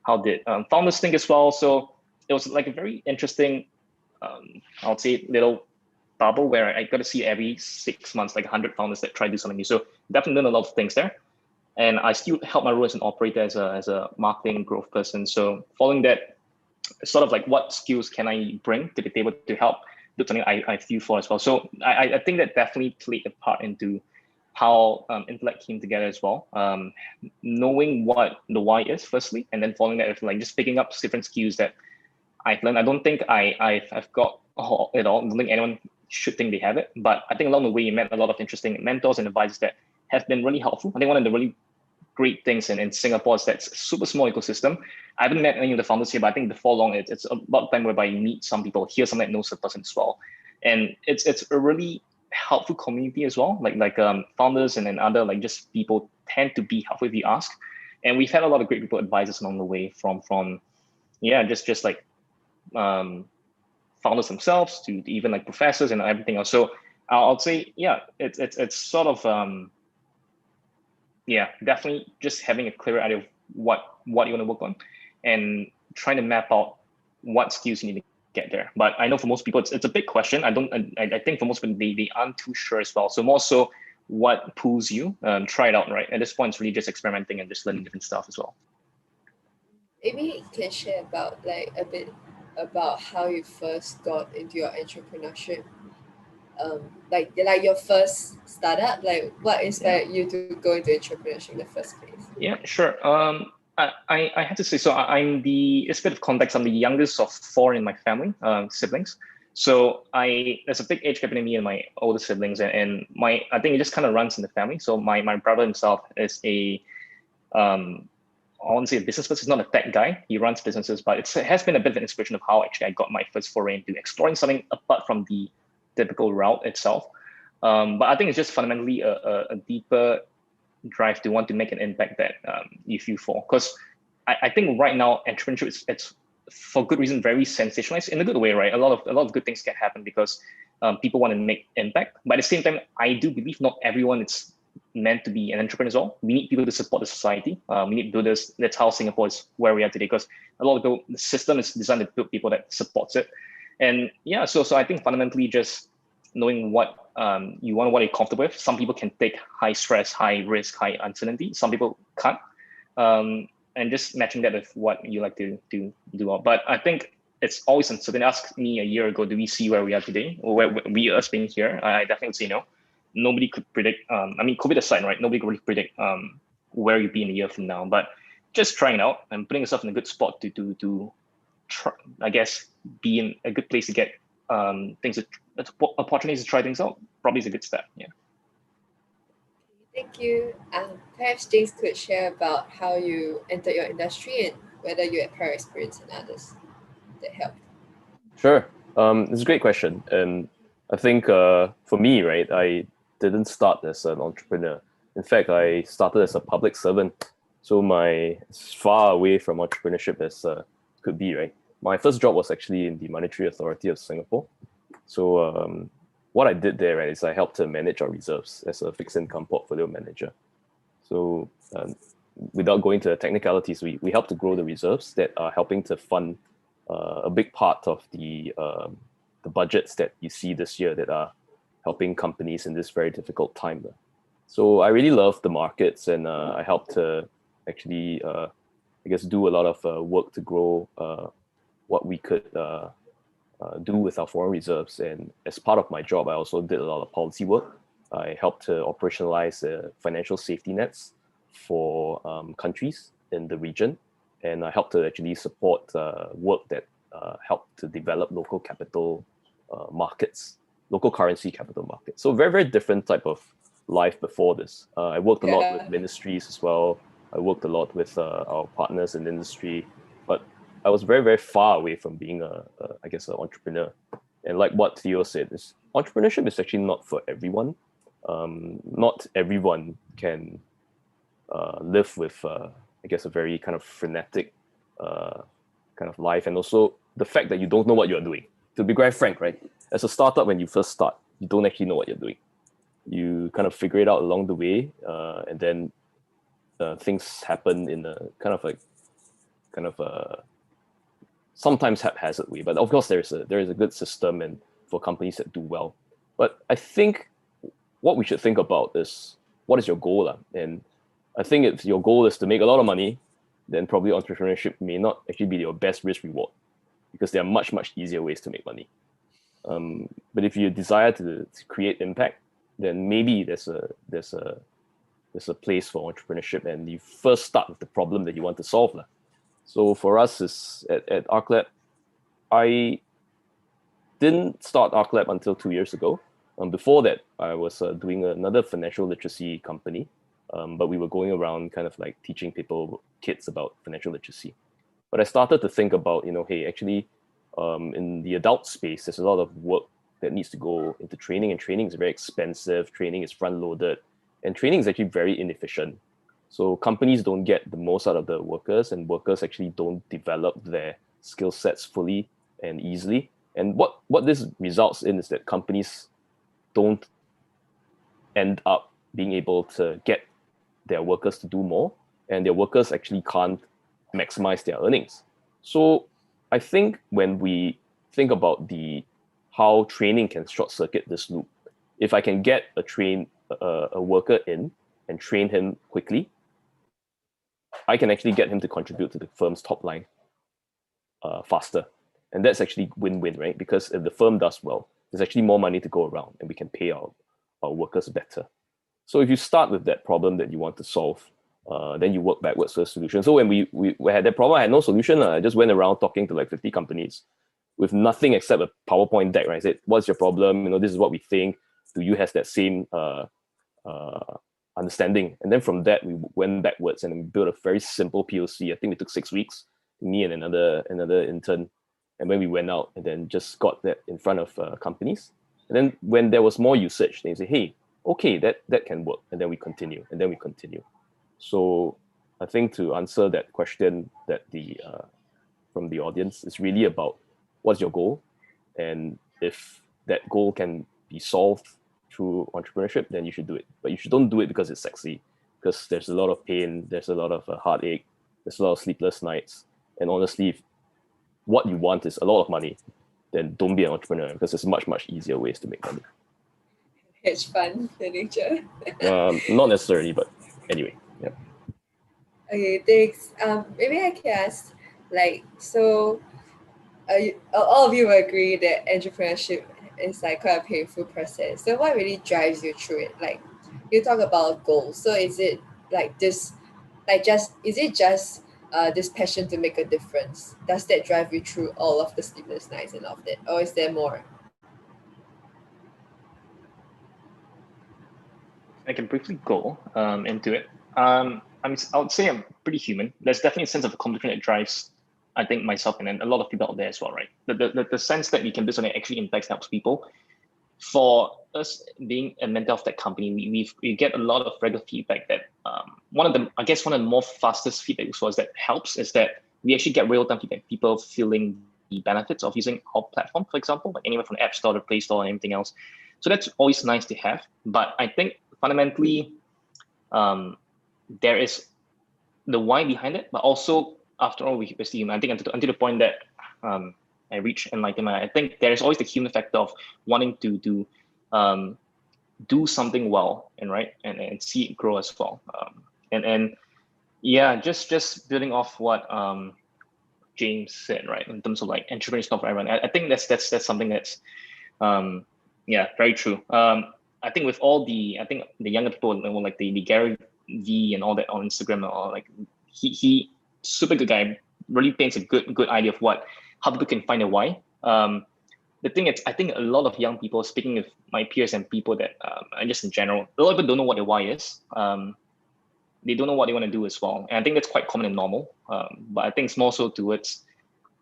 How did founders think as well? So it was like a very interesting, I would say, little bubble where I got to see every 6 months, like 100 founders that try to do something new. So definitely learned a lot of things there. And I still help my role as an operator, as a marketing growth person. So following that, sort of like what skills can I bring to the table to help do something I feel for as well. So I think that definitely played a part into how Intellect came together as well. Knowing what the why is firstly, and then following that with like just picking up different skills that I've learned. I don't think I've got it all. I don't think anyone should think they have it, but I think along the way you met a lot of interesting mentors and advisors that have been really helpful. I think one of the really great things in Singapore is that it's a super small ecosystem. I haven't met any of the founders here, but I think before long, it's about the time whereby you meet some people, hear someone that knows the person as well. And it's a really helpful community as well. Like founders and then other like just people tend to be helpful if you ask. And we've had a lot of great people advise us along the way from just like founders themselves to even like professors and everything else. So I'll say, yeah, it's sort of definitely just having a clear idea of what you want to work on and trying to map out what skills you need to get there. But I know for most people, it's a big question. I think for most people, they aren't too sure as well. So more so what pulls you, try it out, right? At this point, it's really just experimenting and just learning different stuff as well. Maybe you can share about like a bit about how you first got into your entrepreneurship. Like your first startup, like what inspired you to go into entrepreneurship in the first place? Yeah, sure. I have to say, so I'm it's a bit of context. I'm the youngest of 4 in my family, siblings. So there's a big age gap between me and my older siblings, and I think it just kind of runs in the family. So my brother himself is I won't say a business person. He's not a tech guy. He runs businesses, but it has been a bit of an inspiration of how actually I got my first foray into exploring something apart from the typical route itself. But I think it's just fundamentally a deeper drive to want to make an impact that you feel for. Because I think right now entrepreneurship it's for good reason very sensationalized in a good way, right? A lot of good things can happen because people want to make impact. But at the same time, I do believe not everyone is meant to be an entrepreneur as well. We need people to support the society. We need builders. That's how Singapore is where we are today, because a lot of the system is designed to build people that supports it. And yeah, so I think fundamentally just knowing what you want, what you're comfortable with. Some people can take high stress, high risk, high uncertainty. Some people can't. And just matching that with what you like to do. But I think it's always uncertain. Ask me a year ago, do we see where we are today, or where we us being here? I definitely would say no. Nobody could predict. I mean, COVID aside, right? Nobody could really predict where you'll be in a year from now. But just trying it out and putting yourself in a good spot to try, I guess, be in a good place to get opportunities to try things out. Probably is a good step. Yeah. Thank you. Perhaps James could share about how you entered your industry and whether you had prior experience in others that helped. Sure. It's a great question. And I think for me, right, I didn't start as an entrepreneur. In fact, I started as a public servant. So as far away from entrepreneurship as could be, right? My first job was actually in the Monetary Authority of Singapore. So what I did there, right, is I helped to manage our reserves as a fixed income portfolio manager. So without going to the technicalities, we help to grow the reserves that are helping to fund a big part of the budgets that you see this year that are helping companies in this very difficult time. So I really love the markets, and I helped to actually, I guess, do a lot of work to grow what we could do with our foreign reserves. And as part of my job, I also did a lot of policy work. I helped to operationalize financial safety nets for countries in the region. And I helped to actually support work that helped to develop local capital markets, local currency capital markets. So very, very different type of life before this. I worked a lot with ministries as well. I worked a lot with our partners in the industry, but I was very, very far away from being I guess, an entrepreneur. And like what Theo said, entrepreneurship is actually not for everyone. Not everyone can live with, I guess, a very kind of frenetic kind of life. And also the fact that you don't know what you're doing. To be quite frank, right? As a startup, when you first start, you don't actually know what you're doing. You kind of figure it out along the way, and then things happen in a kind of sometimes haphazard way. But of course, there is a good system and for companies that do well. But I think what we should think about is, what is your goal? And I think if your goal is to make a lot of money, then probably entrepreneurship may not actually be your best risk reward, because there are much, much easier ways to make money. But if you desire to create impact, then maybe there's a place for entrepreneurship, and you first start with the problem that you want to solve. So for us at ArcLab, I didn't start ArcLab until 2 years ago. Before that, I was doing another financial literacy company, but we were going around kind of like teaching kids about financial literacy. But I started to think about, hey, actually, in the adult space, there's a lot of work that needs to go into training, and training is very expensive. Training is front-loaded, and training is actually very inefficient. So companies don't get the most out of the workers, and workers actually don't develop their skill sets fully and easily. And what this results in is that companies don't end up being able to get their workers to do more, and their workers actually can't maximize their earnings. So I think when we think about how training can short circuit this loop, if I can get a worker in and train him quickly, I can actually get him to contribute to the firm's top line faster. And that's actually win-win, right? Because if the firm does well, there's actually more money to go around and we can pay our workers better. So if you start with that problem that you want to solve, then you work backwards to a solution. So when we had that problem, I had no solution. I just went around talking to like 50 companies with nothing except a PowerPoint deck, right? I said, what's your problem? This is what we think. Do you have that same understanding? And then from that, we went backwards and we built a very simple POC. I think it took 6 weeks, me and another intern. And when we went out and then just got that in front of companies. And then when there was more usage, they say, hey, okay, that can work. And then we continue, and then we continue. So I think to answer that question that from the audience, is really about what's your goal? And if that goal can be solved through entrepreneurship, then you should do it. But you don't do it because it's sexy, because there's a lot of pain, there's a lot of heartache, there's a lot of sleepless nights. And honestly, if what you want is a lot of money, then don't be an entrepreneur, because there's much, much easier ways to make money. Hedge fund, the nature. Not necessarily, but anyway, yeah. Okay, thanks. Maybe I can ask, so all of you will agree that entrepreneurship is like quite a painful process. So what really drives you through it? Like, you talk about goals. So is it this passion to make a difference? Does that drive you through all of the sleepless nights and all of that? Or is there more? I can briefly go into it. I would say I'm pretty human. There's definitely a sense of accomplishment that drives, I think, myself and then a lot of people out there as well, right? The sense that we can do something that actually impacts, helps people. For us being a mentor of that company, we get a lot of regular feedback that one of the more fastest feedback sources that helps is that we actually get real-time feedback, people feeling the benefits of using our platform, for example, like anywhere from the App Store to Play Store and everything else. So that's always nice to have. But I think fundamentally, there is the why behind it, but also, after all, we assume, I think until the point that I reach enlightenment, I think there is always the human factor of wanting to do something well and see it grow as well. And yeah, just building off what James said, right, in terms of like entrepreneurship for everyone. I think that's something that's very true. I think with all the younger people, like the Gary V and all that on Instagram, or like he super good guy, really paints a good idea of how people can find a why. The thing is, I think a lot of young people, speaking with my peers and people that and just in general, a lot of people don't know what their why is. They don't know what they want to do as well, and I think that's quite common and normal. But I think it's more so towards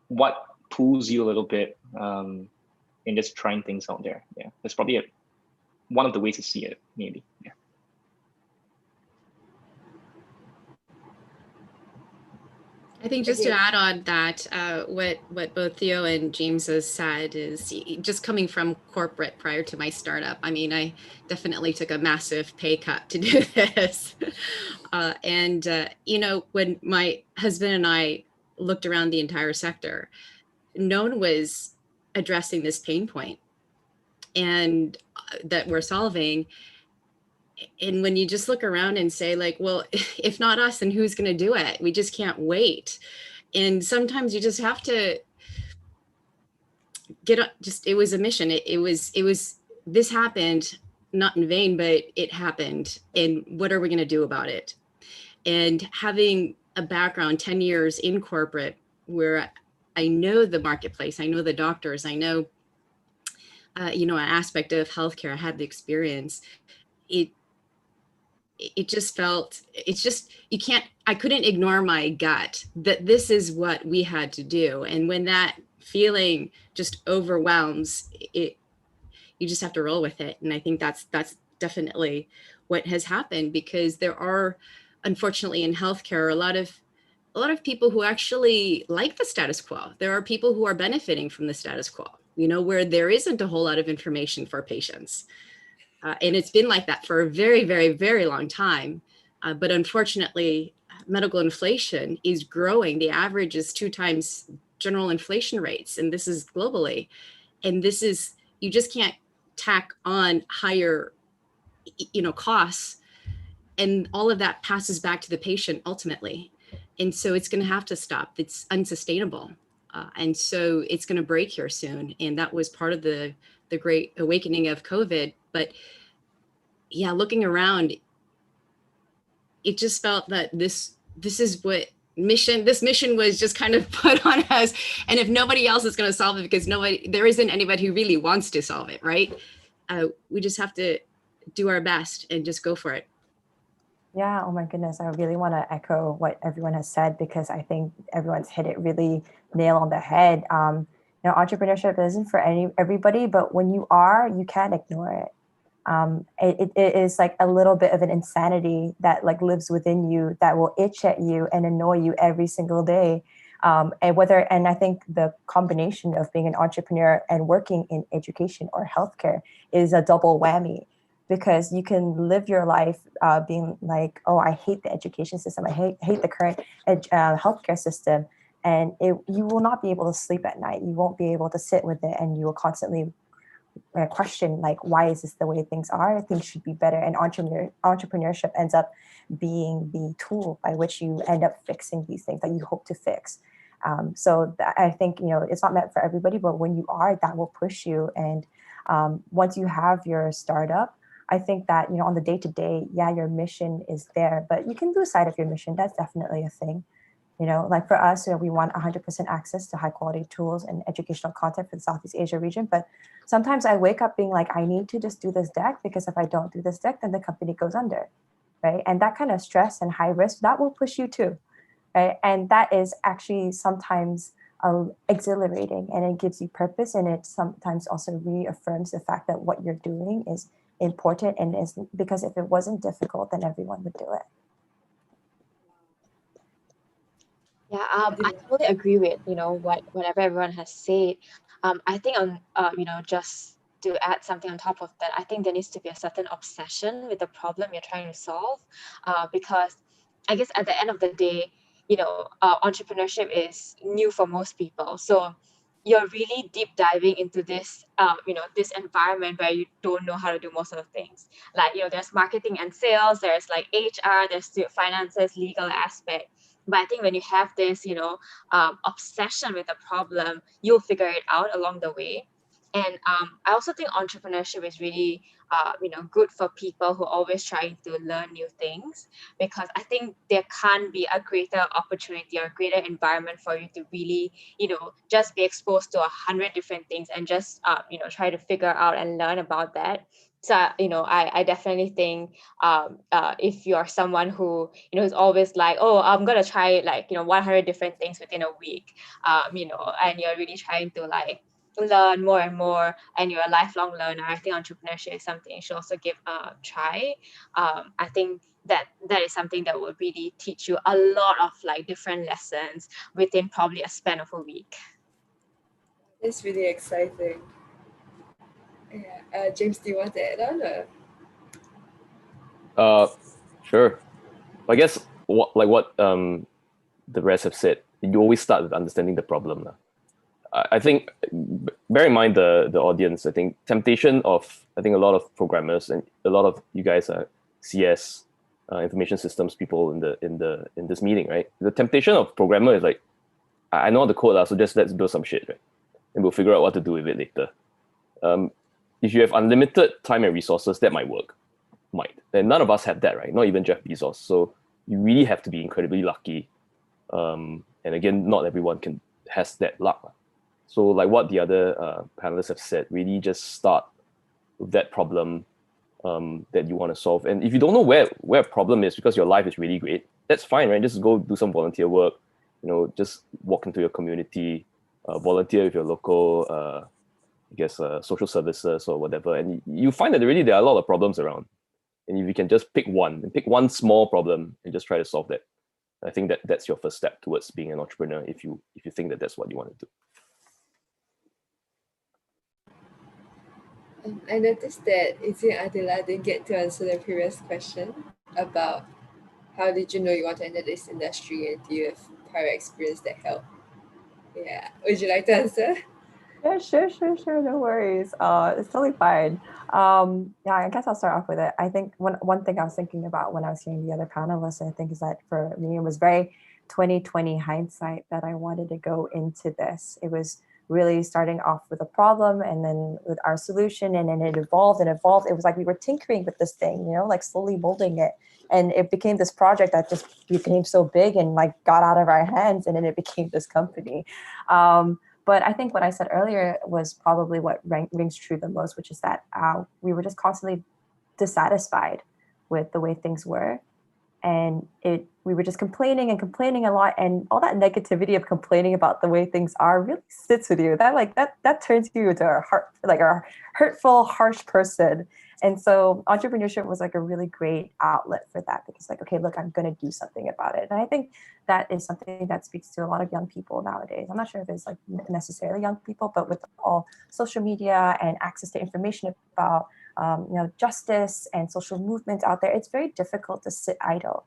what pulls you a little bit in just trying things out there. Yeah, that's probably one of the ways to see it, maybe. Yeah. I think just to add on that, what both Theo and James has said is just coming from corporate prior to my startup. I mean, I definitely took a massive pay cut to do this. When my husband and I looked around the entire sector, no one was addressing this pain point and that we're solving. And when you just look around and say like, well, if not us, then who's going to do it? We just can't wait. And sometimes you just have to it was a mission. It was, this happened not in vain, but it happened. And what are we going to do about it? And having a background, 10 years in corporate, where I know the marketplace, I know the doctors, I know, an aspect of healthcare, I had the experience. It just felt, I couldn't ignore my gut that this is what we had to do. And when that feeling just overwhelms it, you just have to roll with it. And I think that's definitely what has happened, because there are unfortunately in healthcare, a lot of people who actually like the status quo. There are people who are benefiting from the status quo, where there isn't a whole lot of information for patients. And it's been like that for a very, very, very long time. But unfortunately, medical inflation is growing. The average is 2 times general inflation rates, and this is globally. And you just can't tack on higher, costs, and all of that passes back to the patient ultimately. And so it's going to have to stop. It's unsustainable. And so it's going to break here soon. And that was part of the great awakening of COVID. But yeah, looking around, it just felt that this mission was just kind of put on us. And if nobody else is going to solve it, because there isn't anybody who really wants to solve it, right? We just have to do our best and just go for it. Yeah, oh my goodness. I really want to echo what everyone has said, because I think everyone's hit it really nail on the head. Entrepreneurship isn't for everybody, but when you are, you can't ignore it. It is like a little bit of an insanity that like lives within you, that will itch at you and annoy you every single day. And I think the combination of being an entrepreneur and working in education or healthcare is a double whammy, because you can live your life being like, oh, I hate the education system, I hate the current healthcare system, and you will not be able to sleep at night. You won't be able to sit with it, and you will constantly question, like, why is this the way things are? Things should be better. And entrepreneurship ends up being the tool by which you end up fixing these things that you hope to fix. I think, it's not meant for everybody, but when you are, that will push you. And once you have your startup, I think that, on the day-to-day, yeah, your mission is there, but you can lose sight of your mission. That's definitely a thing. Like for us, we want 100% access to high quality tools and educational content for the Southeast Asia region. But sometimes I wake up being like, I need to just do this deck, because if I don't do this deck, then the company goes under, right? And that kind of stress and high risk, that will push you too, right? And that is actually sometimes exhilarating, and it gives you purpose, and it sometimes also reaffirms the fact that what you're doing is important, and is because if it wasn't difficult, then everyone would do it. Yeah, I totally agree with whatever everyone has said. I think just to add something on top of that, I think there needs to be a certain obsession with the problem you're trying to solve, because I guess at the end of the day, entrepreneurship is new for most people. So you're really deep diving into this, this environment where you don't know how to do most of the things. Like, there's marketing and sales, there's like HR, there's finances, legal aspect. But I think when you have this, obsession with a problem, you'll figure it out along the way. And I also think entrepreneurship is really, good for people who are always trying to learn new things, because I think there can't be a greater opportunity or a greater environment for you to really, just be exposed to 100 different things and just, try to figure out and learn about that. So, I definitely think if you're someone who, is always like, oh, I'm going to try 100 different things within a week, and you're really trying to learn more and more, and you're a lifelong learner, I think entrepreneurship is something you should also give a try. I think that is something that will really teach you a lot of different lessons within probably a span of a week. It's really exciting. Yeah. James, do you want to add on? Sure. I guess what the rest have said, you always start with understanding the problem. I think, bear in mind the audience. I think temptation of a lot of programmers and a lot of you guys are CS, information systems people in this meeting, right? The temptation of programmer is like, I know the code, so just let's build some shit, right? And we'll figure out what to do with it later. If you have unlimited time and resources, that might work. And none of us have that, right? Not even Jeff Bezos. So you really have to be incredibly lucky. And again, not everyone has that luck. So like what the other panelists have said, really just start with that problem that you want to solve. And if you don't know where a problem is because your life is really great, that's fine, right? Just go do some volunteer work, just walk into your community, volunteer with your local social services or whatever. And you find that really there are a lot of problems around. And if you can just pick one small problem and just try to solve that, I think that's your first step towards being an entrepreneur if you think that that's what you want to do. I noticed that Izzy and Adila didn't get to answer the previous question about how did you know you want to enter this industry and do you have prior experience that helped? Yeah. Would you like to answer? Yeah, sure. No worries. It's totally fine. Yeah, I guess I'll start off with it. I think one thing I was thinking about when I was hearing the other panelists, I think is that for me, it was very 2020 hindsight that I wanted to go into this. It was really starting off with a problem and then with our solution, and then it evolved and evolved. It was like we were tinkering with this thing, like slowly molding it. And it became this project that just became so big and like got out of our hands, and then it became this company. But I think what I said earlier was probably what rings true the most, which is that we were just constantly dissatisfied with the way things were. And we were just complaining a lot. And all that negativity of complaining about the way things are really sits with you. That turns you into a hurtful, harsh person. And so entrepreneurship was like a really great outlet for that, because like, okay, look, I'm going to do something about it. And I think that is something that speaks to a lot of young people nowadays. I'm not sure if it's like necessarily young people, but with all social media and access to information about justice and social movements out there, it's very difficult to sit idle.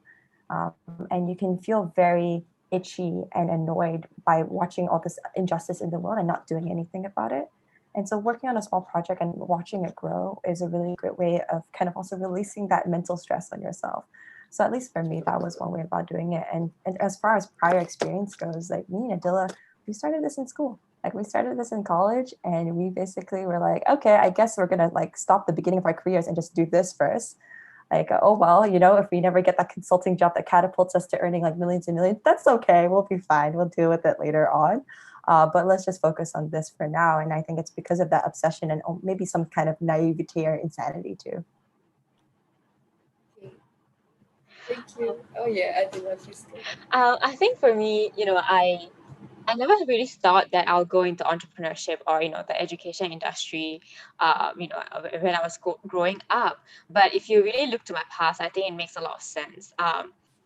And you can feel very itchy and annoyed by watching all this injustice in the world and not doing anything about it. And so working on a small project and watching it grow is a really great way of kind of also releasing that mental stress on yourself. So at least for me, that was one way about doing it. And as far as prior experience goes, like me and Adila, we started this in school. Like we started this in college, and we basically were like, okay, I guess we're gonna like stop the beginning of our careers and just do this first. Like, oh well, if we never get that consulting job that catapults us to earning like millions and millions, that's okay. We'll be fine. We'll deal with it later on. But let's just focus on this for now. And I think it's because of that obsession and maybe some kind of naivety or insanity too. Thank you. Oh yeah, I do love you. I think for me, I never really thought that I'll go into entrepreneurship or the education industry, when I was growing up. But if you really look to my past, I think it makes a lot of sense.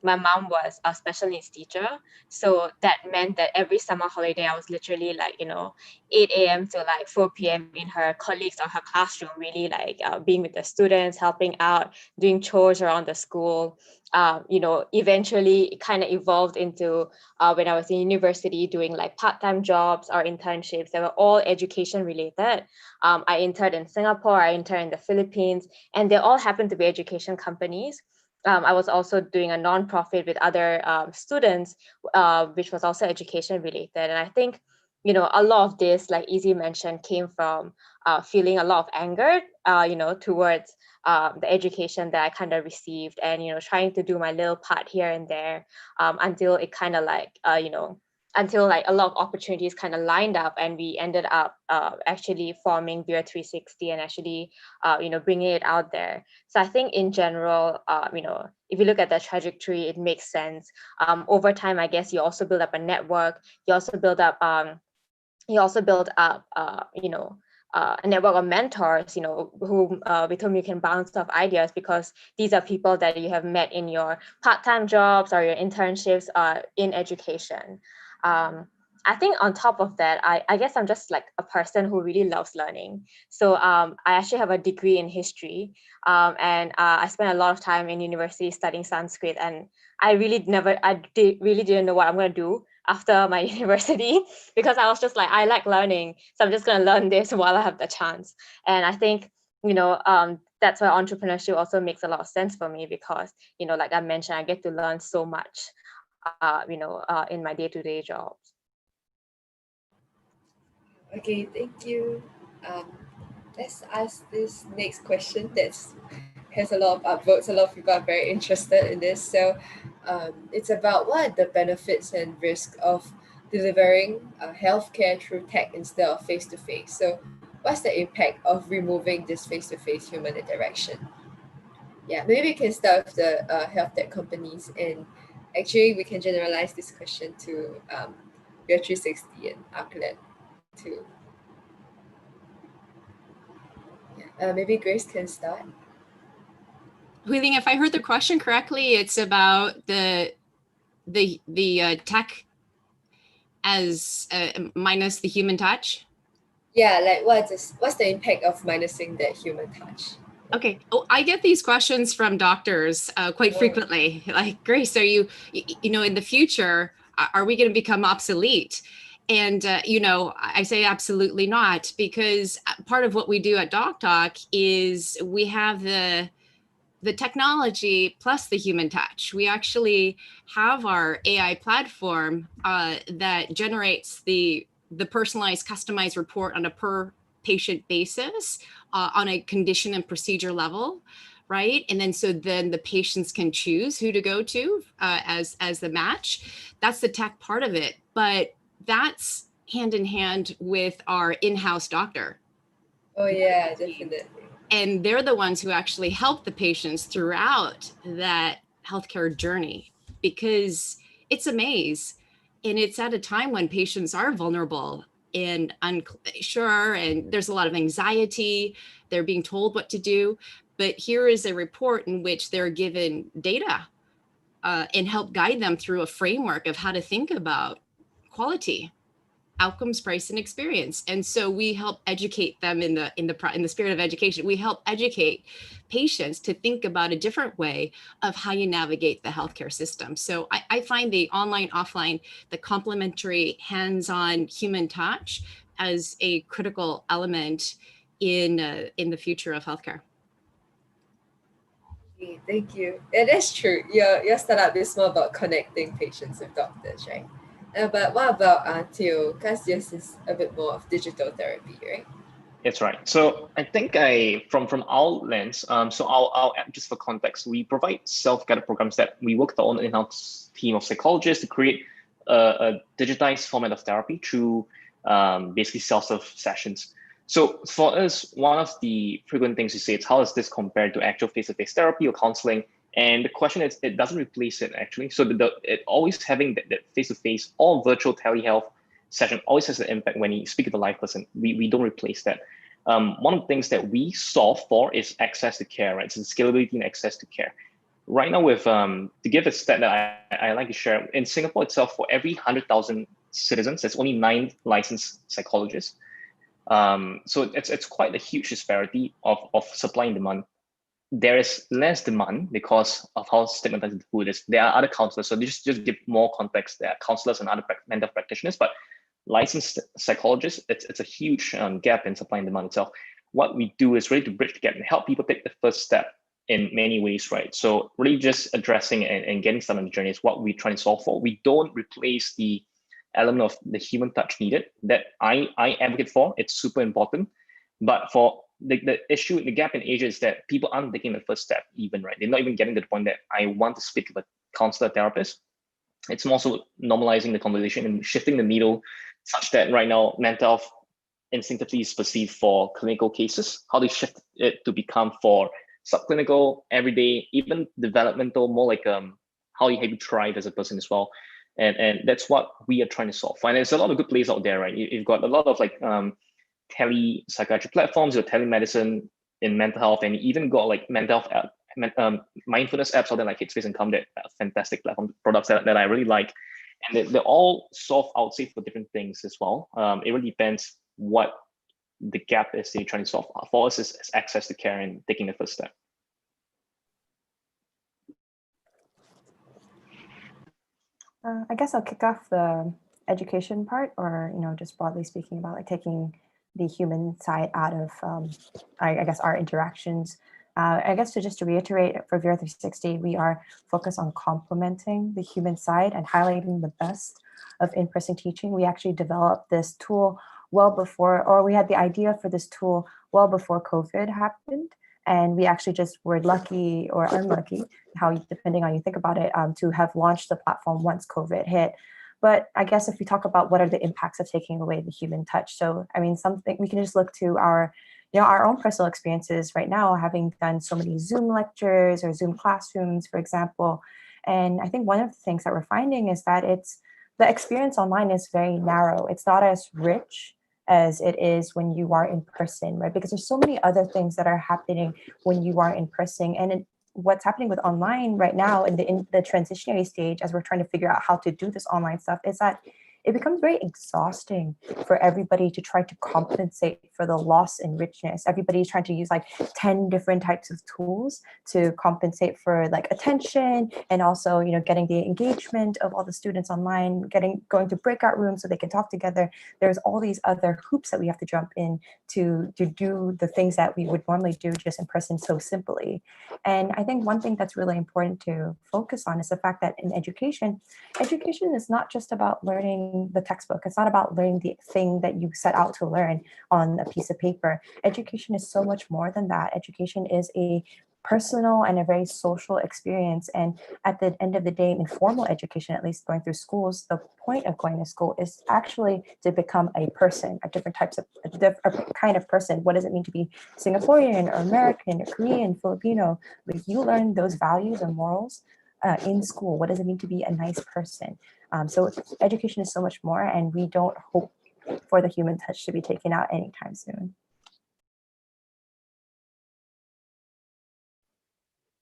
My mom was a special needs teacher, so that meant that every summer holiday I was literally like 8 a.m. to like 4 p.m. in her colleagues or her classroom, really like being with the students, helping out, doing chores around the school. Eventually it kind of evolved into when I was in university doing like part-time jobs or internships that were all education related. I interned in Singapore, I interned in the Philippines, and they all happened to be education companies. I was also doing a nonprofit with other students, which was also education related. And I think, a lot of this, like Izzy mentioned, came from feeling a lot of anger, towards the education that I kind of received, and trying to do my little part here and there, until it kind of like until like a lot of opportunities kind of lined up, and we ended up actually forming Veer 360 and actually bringing it out there. So I think in general, if you look at the trajectory, it makes sense. Over time, I guess you also build up a network. You also build up a network of mentors, who with whom you can bounce off ideas, because these are people that you have met in your part-time jobs or your internships in education. I think on top of that, I guess I'm just like a person who really loves learning. So I actually have a degree in history, and I spent a lot of time in university studying Sanskrit, and I really didn't know what I'm going to do after my university, because I was just like, I like learning, so I'm just going to learn this while I have the chance. And I think that's why entrepreneurship also makes a lot of sense for me, because like I mentioned, I get to learn so much in my day-to-day jobs. Okay, thank you. Let's ask this next question that has a lot of upvotes. A lot of people are very interested in this. So it's about what are the benefits and risks of delivering healthcare through tech instead of face-to-face. So what's the impact of removing this face-to-face human interaction? Yeah, maybe we can start with the health tech companies, and actually we can generalize this question to Veer 360 and Outlet too. Yeah. Maybe Grace can start. Huiling, if I heard the question correctly, it's about the tech as minus the human touch. Yeah, like what's the impact of minusing that human touch? Okay. Oh, I get these questions from doctors quite frequently. Like, Grace, are you know, in the future, are we going to become obsolete? And, you know, I say absolutely not, because part of what we do at DocTalk is we have the technology plus the human touch. We actually have our AI platform that generates the personalized, customized report on a per patient basis on a condition and procedure level, right? And then then the patients can choose who to go to as the match. That's the tech part of it, but that's hand in hand with our in-house doctor. Oh yeah, definitely. And they're the ones who actually help the patients throughout that healthcare journey, because it's a maze and it's at a time when patients are vulnerable and unsure, and there's a lot of anxiety. They're being told what to do. But here is a report in which they're given data and help guide them through a framework of how to think about quality, outcomes, price, and experience. And so we help educate them in the spirit of education. We help educate patients to think about a different way of how you navigate the healthcare system. So I find the online, offline, the complementary, hands-on human touch as a critical element in the future of healthcare. Okay, thank you. Yeah, that's true. Your startup is more about connecting patients with doctors, right? But what about Theo? Because yours is a bit more of digital therapy, right? That's right. So I think from our lens, so I'll add just for context, we provide self-guided programs that we work with our own in-house team of psychologists to create a digitized format of therapy through basically self-serve sessions. So for us, one of the frequent things we say is, how does this compare to actual face-to-face therapy or counseling? And the question is, it doesn't replace it actually. So it always having that face-to-face or virtual telehealth session always has an impact when you speak to the live person. We don't replace that. One of the things that we solve for is access to care, right? So scalability and access to care. Right now, with to give a stat that I like to share, in Singapore itself, for every 100,000 citizens, there's only 9 licensed psychologists. So it's quite a huge disparity of supply and demand. There is less demand because of how stigmatized the food is. There are other counselors, so just give more context. There are counselors and other mental practitioners, but licensed psychologists, it's a huge gap in supply and demand itself. What we do is really to bridge the gap and help people take the first step in many ways, right? So really just addressing and getting started on the journey is what we're trying to solve for. We don't replace the element of the human touch needed that I advocate for. It's super important. But for the issue, the gap in Asia is that people aren't taking the first step even, right? They're not even getting to the point that I want to speak with a counselor therapist. It's more so normalizing the conversation and shifting the needle such that right now mental health instinctively is perceived for clinical cases. How do you shift it to become for subclinical, everyday, even developmental, more like how you thrive as a person as well. And that's what we are trying to solve. And there's a lot of good plays out there, right? You've got a lot of like tele-psychiatry platforms or telemedicine in mental health, and you even got like mental health mindfulness apps out there like Headspace and Calm, that fantastic platform products that I really like. And they're all solve, I would say, for different things as well. It really depends what the gap is they're trying to solve. For us, is access to care and taking the first step. I guess I'll kick off the education part, or just broadly speaking about like taking the human side out of, I guess, our interactions. I guess to reiterate, for Vera 360, we are focused on complementing the human side and highlighting the best of in-person teaching. We actually developed this tool well before, or we had the idea for this tool well before COVID happened. And we actually just were lucky or unlucky, depending on how you think about it, to have launched the platform once COVID hit. But I guess if we talk about what are the impacts of taking away the human touch, so I mean, something we can just look to our own personal experiences right now, having done so many Zoom lectures or Zoom classrooms, for example. And I think one of the things that we're finding is that the experience online is very narrow. It's not as rich as it is when you are in person, right? Because there's so many other things that are happening when you are in person, and what's happening with online right now in the transitionary stage, as we're trying to figure out how to do this online stuff, is that it becomes very exhausting for everybody to try to compensate for the loss in richness. Everybody's trying to use like 10 different types of tools to compensate for like attention, and also, you know, getting the engagement of all the students online, going to breakout rooms so they can talk together. There's all these other hoops that we have to jump in to do the things that we would normally do just in person so simply. And I think one thing that's really important to focus on is the fact that in education is not just about learning the textbook. It's not about learning the thing that you set out to learn on a piece of paper. Education is so much more than that. Education is a personal and a very social experience. And at the end of the day, informal education, at least going through schools, the point of going to school is actually to become a person, a kind of person. What does it mean to be Singaporean or American or Korean, Filipino? Like, you learn those values and morals in school. What does it mean to be a nice person? So education is so much more, and we don't hope for the human touch to be taken out anytime soon.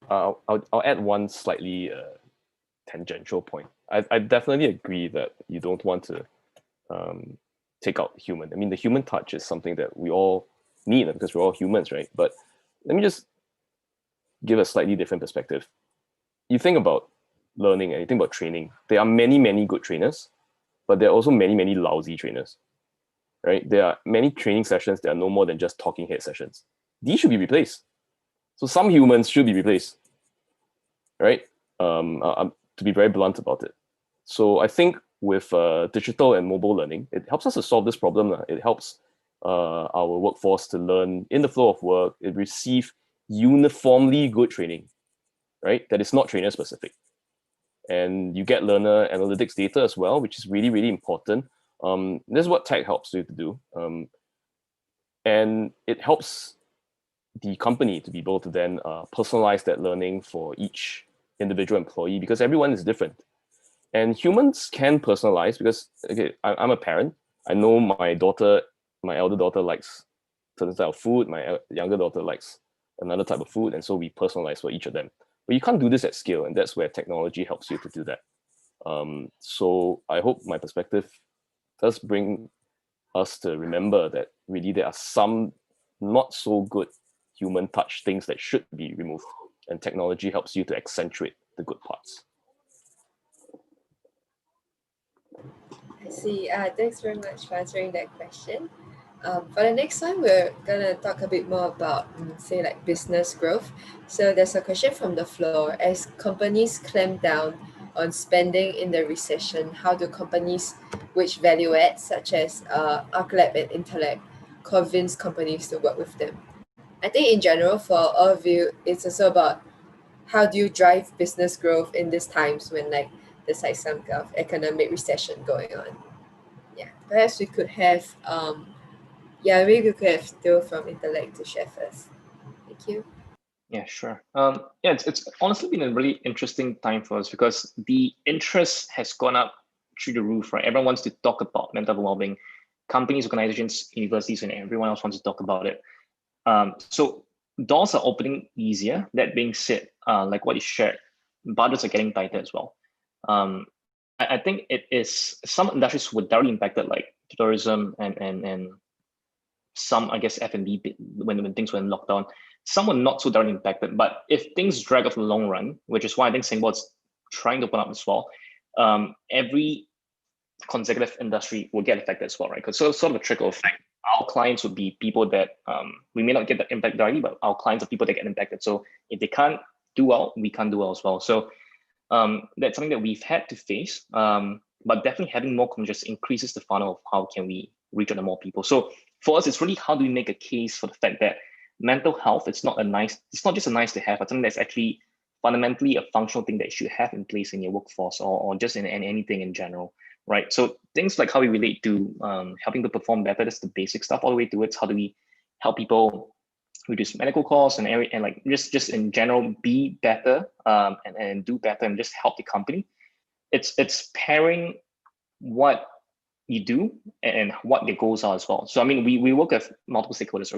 I'll add one slightly tangential point. I definitely agree that you don't want to take out human. I mean, the human touch is something that we all need because we're all humans, right? But let me just give a slightly different perspective. You think about learning and you think about training. There are many, many good trainers, but there are also many, many lousy trainers, right? There are many training sessions that are no more than just talking head sessions. These should be replaced. So some humans should be replaced, right? To be very blunt about it. So I think with digital and mobile learning, it helps us to solve this problem. It helps our workforce to learn in the flow of work, it receive uniformly good training, right? That is not trainer specific. And you get learner analytics data as well, which is really, really important. This is what tech helps you to do. And it helps the company to be able to then personalize that learning for each individual employee, because everyone is different. And humans can personalize because, okay, I'm a parent. I know my elder daughter likes certain type of food. My younger daughter likes another type of food. And so we personalize for each of them. But you can't do this at scale, and that's where technology helps you to do that. So I hope my perspective does bring us to remember that really there are some not so good human touch things that should be removed, and technology helps you to accentuate the good parts. I see. Thanks very much for answering that question. For the next one, we're gonna talk a bit more about, say, like business growth. So there's a question from the floor. As companies clamp down on spending in the recession, how do companies which value add, such as ArcLab and Intellect, convince companies to work with them? I think in general, for all of you, it's also about how do you drive business growth in these times when like there's like some kind of economic recession going on. Yeah, perhaps we could have maybe we could have Theo from Intellect to share first. Thank you. Yeah, sure. It's honestly been a really interesting time for us because the interest has gone up through the roof, right? Everyone wants to talk about mental well-being. Companies, organizations, universities, and everyone else wants to talk about it. So doors are opening easier. That being said, like what you shared, budgets are getting tighter as well. I think it is some industries were directly impacted, like tourism and some, I guess, F&B when things were in lockdown. Some were not so directly impacted, but if things drag off in the long run, which is why I think Singapore is trying to open up as well, every consecutive industry will get affected as well, right? Because sort of a trickle effect. Our clients would be people that we may not get the impact directly, but our clients are people that get impacted. So if they can't do well, we can't do well as well. So that's something that we've had to face, but definitely having more conversations increases the funnel of how can we reach out to more people. So for us, it's really how do we make a case for the fact that mental health, it's not just a nice to have, but something that's actually fundamentally a functional thing that you should have in place in your workforce or just in anything in general, right? So things like how we relate to helping to perform better, that's the basic stuff, all the way towards how do we help people reduce medical costs and like just in general be better and do better and just help the company. It's pairing what you do and what the goals are as well. So I mean, we work with multiple stakeholders. So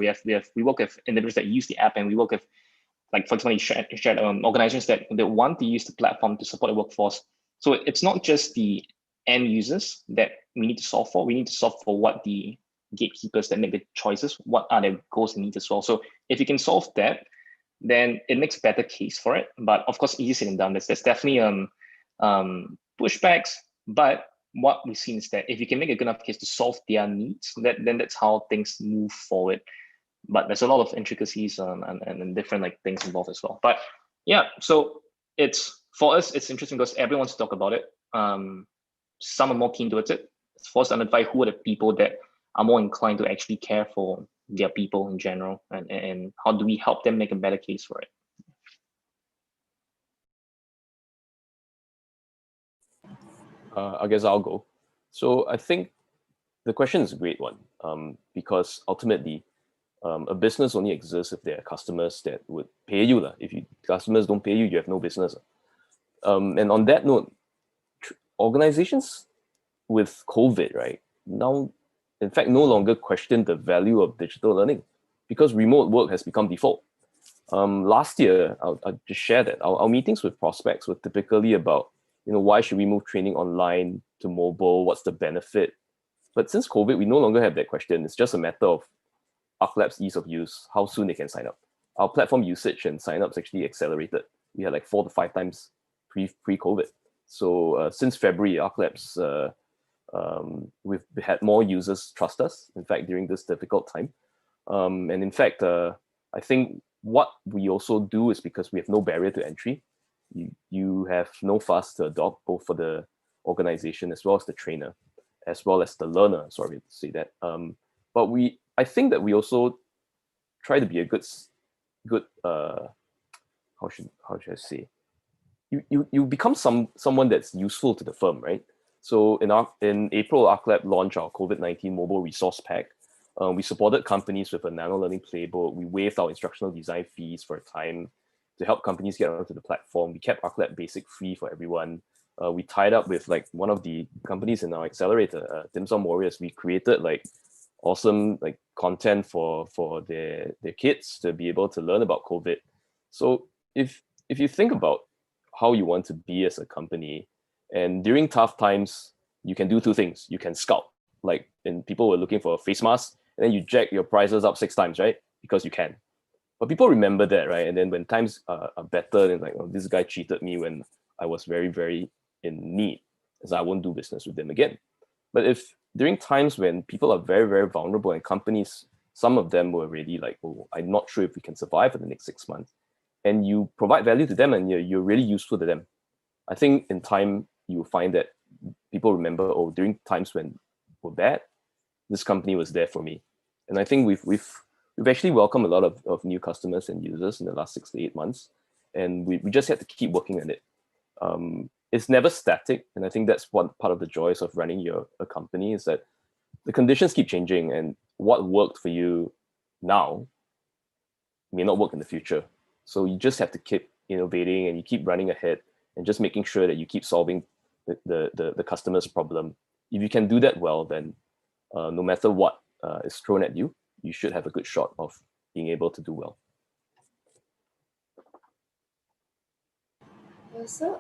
we work with individuals that use the app, and we work with like for example, you shared organizations that want to use the platform to support the workforce. So it's not just the end users that we need to solve for. We need to solve for what the gatekeepers that make the choices, what are their goals and needs as well. So if you can solve that, then it makes a better case for it. But of course, easy said than done. There's definitely pushbacks. But what we've seen is that if you can make a good enough case to solve their needs, then that's how things move forward. But there's a lot of intricacies and different like things involved as well. But yeah, so for us, it's interesting because everyone wants to talk about it. Some are more keen towards it. It's for us to identify who are the people that are more inclined to actually care for their people in general, and how do we help them make a better case for it. I guess I'll go. So I think the question is a great one, because ultimately, a business only exists if there are customers that would pay you. If customers don't pay you, you have no business. And on that note, organizations with COVID, right, now, in fact, no longer question the value of digital learning because remote work has become default. Last year, I'll just share that our meetings with prospects were typically about, why should we move training online to mobile? What's the benefit? But since COVID, we no longer have that question. It's just a matter of ArcLab's ease of use, how soon they can sign up. Our platform usage and signups actually accelerated. We had like 4 to 5 times pre-COVID. So since February, ArcLab's we've had more users trust us, in fact, during this difficult time. And in fact, I think what we also do is because we have no barrier to entry. You have no fuss to adopt, both for the organization as well as the trainer, as well as the learner. Sorry to say that. But I think that we also try to be a good how should I say? You become someone that's useful to the firm, right? So in April, ArcLab launched our COVID-19 mobile resource pack. We supported companies with a nano learning playbook. We waived our instructional design fees for a time to help companies get onto the platform. We kept ArcLab Basic free for everyone. We tied up with like one of the companies in our accelerator, Dim Sum Warriors. We created like awesome like content for their kids to be able to learn about COVID. So if you think about how you want to be as a company, and during tough times, you can do 2 things. You can scout, like when people were looking for a face mask, and then you jack your prices up 6 times, right? Because you can. But people remember that, right? And then when times are better, then like, oh, this guy cheated me when I was very, very in need, so I won't do business with them again. But if during times when people are very, very vulnerable and companies, some of them were really like, oh, I'm not sure if we can survive for the next 6 months, and you provide value to them and you're really useful to them, I think in time you'll find that people remember, oh, during times when we're bad, this company was there for me. And I think we've actually welcomed a lot of new customers and users in the last 6 to 8 months, and we just had to keep working on it. It's never static, and I think that's one part of the joys of running a company, is that the conditions keep changing, and what worked for you now may not work in the future. So you just have to keep innovating, and you keep running ahead, and just making sure that you keep solving the customer's problem. If you can do that well, then no matter what is thrown at you, you should have a good shot of being able to do well. Also,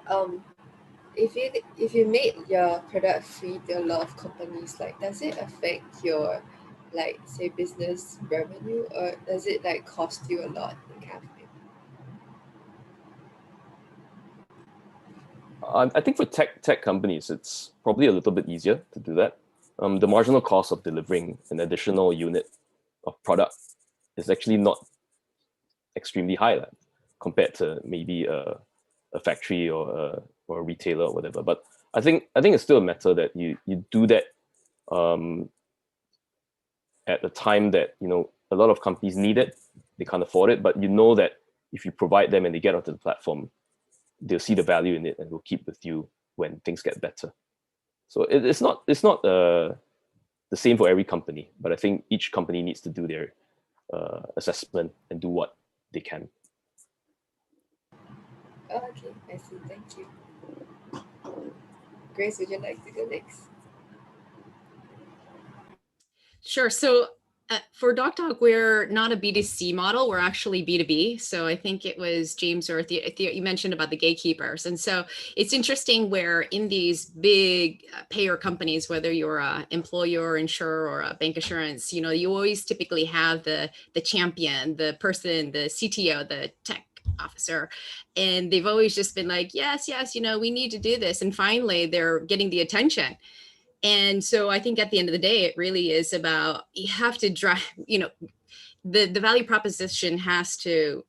if you made your product free to a lot of companies, like does it affect your like say business revenue, or does it like cost you a lot in kind of thing? I think for tech companies, it's probably a little bit easier to do that. The marginal cost of delivering an additional unit of product is actually not extremely high compared to maybe a factory or a retailer or whatever. But I think it's still a matter that you do that at the time that a lot of companies need it, they can't afford it, but that if you provide them and they get onto the platform, they'll see the value in it and will keep with you when things get better. So it's not the same for every company, but I think each company needs to do their assessment and do what they can. Oh, okay, I see. Thank you. Grace, would you like to go next? Sure. So For DocDoc, we're not a B2C model. We're actually B2B. So I think it was James or you mentioned about the gatekeepers. And so it's interesting where in these big payer companies, whether you're an employer, insurer, or a bank assurance, you always typically have the champion, the person, the CTO, the tech officer, and they've always just been like, yes, we need to do this. And finally, they're getting the attention. And so I think at the end of the day, it really is about, you have to drive, the value proposition has to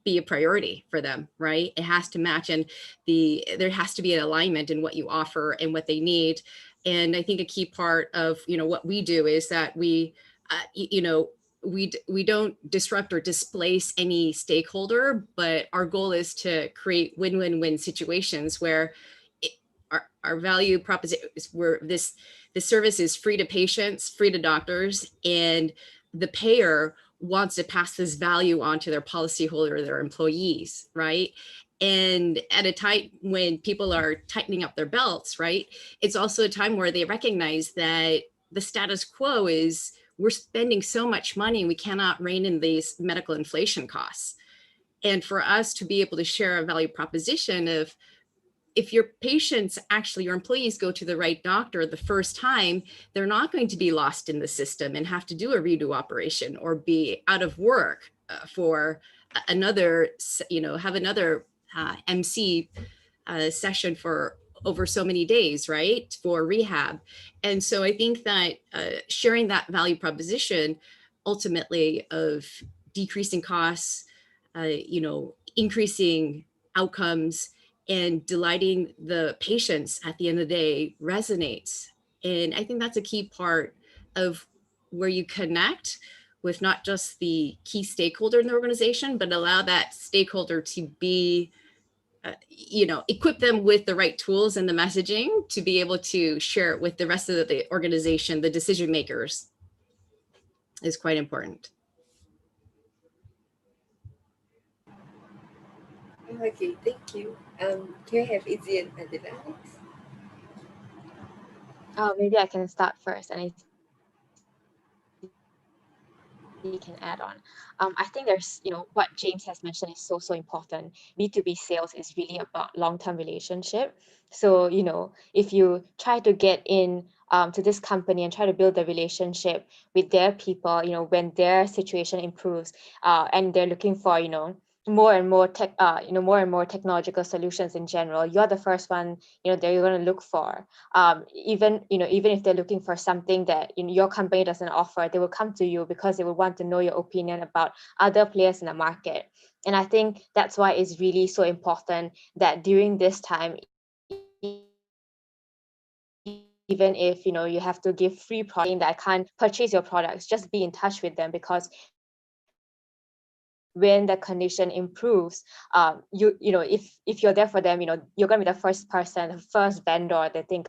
be a priority for them, right? It has to match, and there has to be an alignment in what you offer and what they need. And I think a key part of, what we do is that we don't disrupt or displace any stakeholder, but our goal is to create win-win-win situations where our value proposition is where this service is free to patients, free to doctors, and the payer wants to pass this value on to their policyholder, their employees, right? And at a time when people are tightening up their belts, right, it's also a time where they recognize that the status quo is we're spending so much money, we cannot rein in these medical inflation costs. And for us to be able to share a value proposition of, if your patients, actually your employees, go to the right doctor the first time, they're not going to be lost in the system and have to do a redo operation or be out of work for another, have another MC session for over so many days, right, for rehab. And so I think that sharing that value proposition ultimately of decreasing costs, increasing outcomes, and delighting the patients at the end of the day resonates. And I think that's a key part of where you connect with not just the key stakeholder in the organization, but allow that stakeholder to be, equip them with the right tools and the messaging to be able to share it with the rest of the organization, the decision makers, is quite important. Okay, thank you. Can I have Izzy and Adila next? Maybe I can start first, and you can add on. I think there's, what James has mentioned is so important. B2B sales is really about long-term relationship. So, if you try to get in to this company and try to build a relationship with their people, when their situation improves and they're looking for, more and more technological solutions in general, you're the first one, that you're going to look for. Even if they're looking for something that your company doesn't offer, they will come to you because they will want to know your opinion about other players in the market. And I think that's why it's really so important that during this time, even if you have to give free product that I can't purchase your products, just be in touch with them, because when the condition improves, if you're there for them, you're going to be the first person, the first vendor they think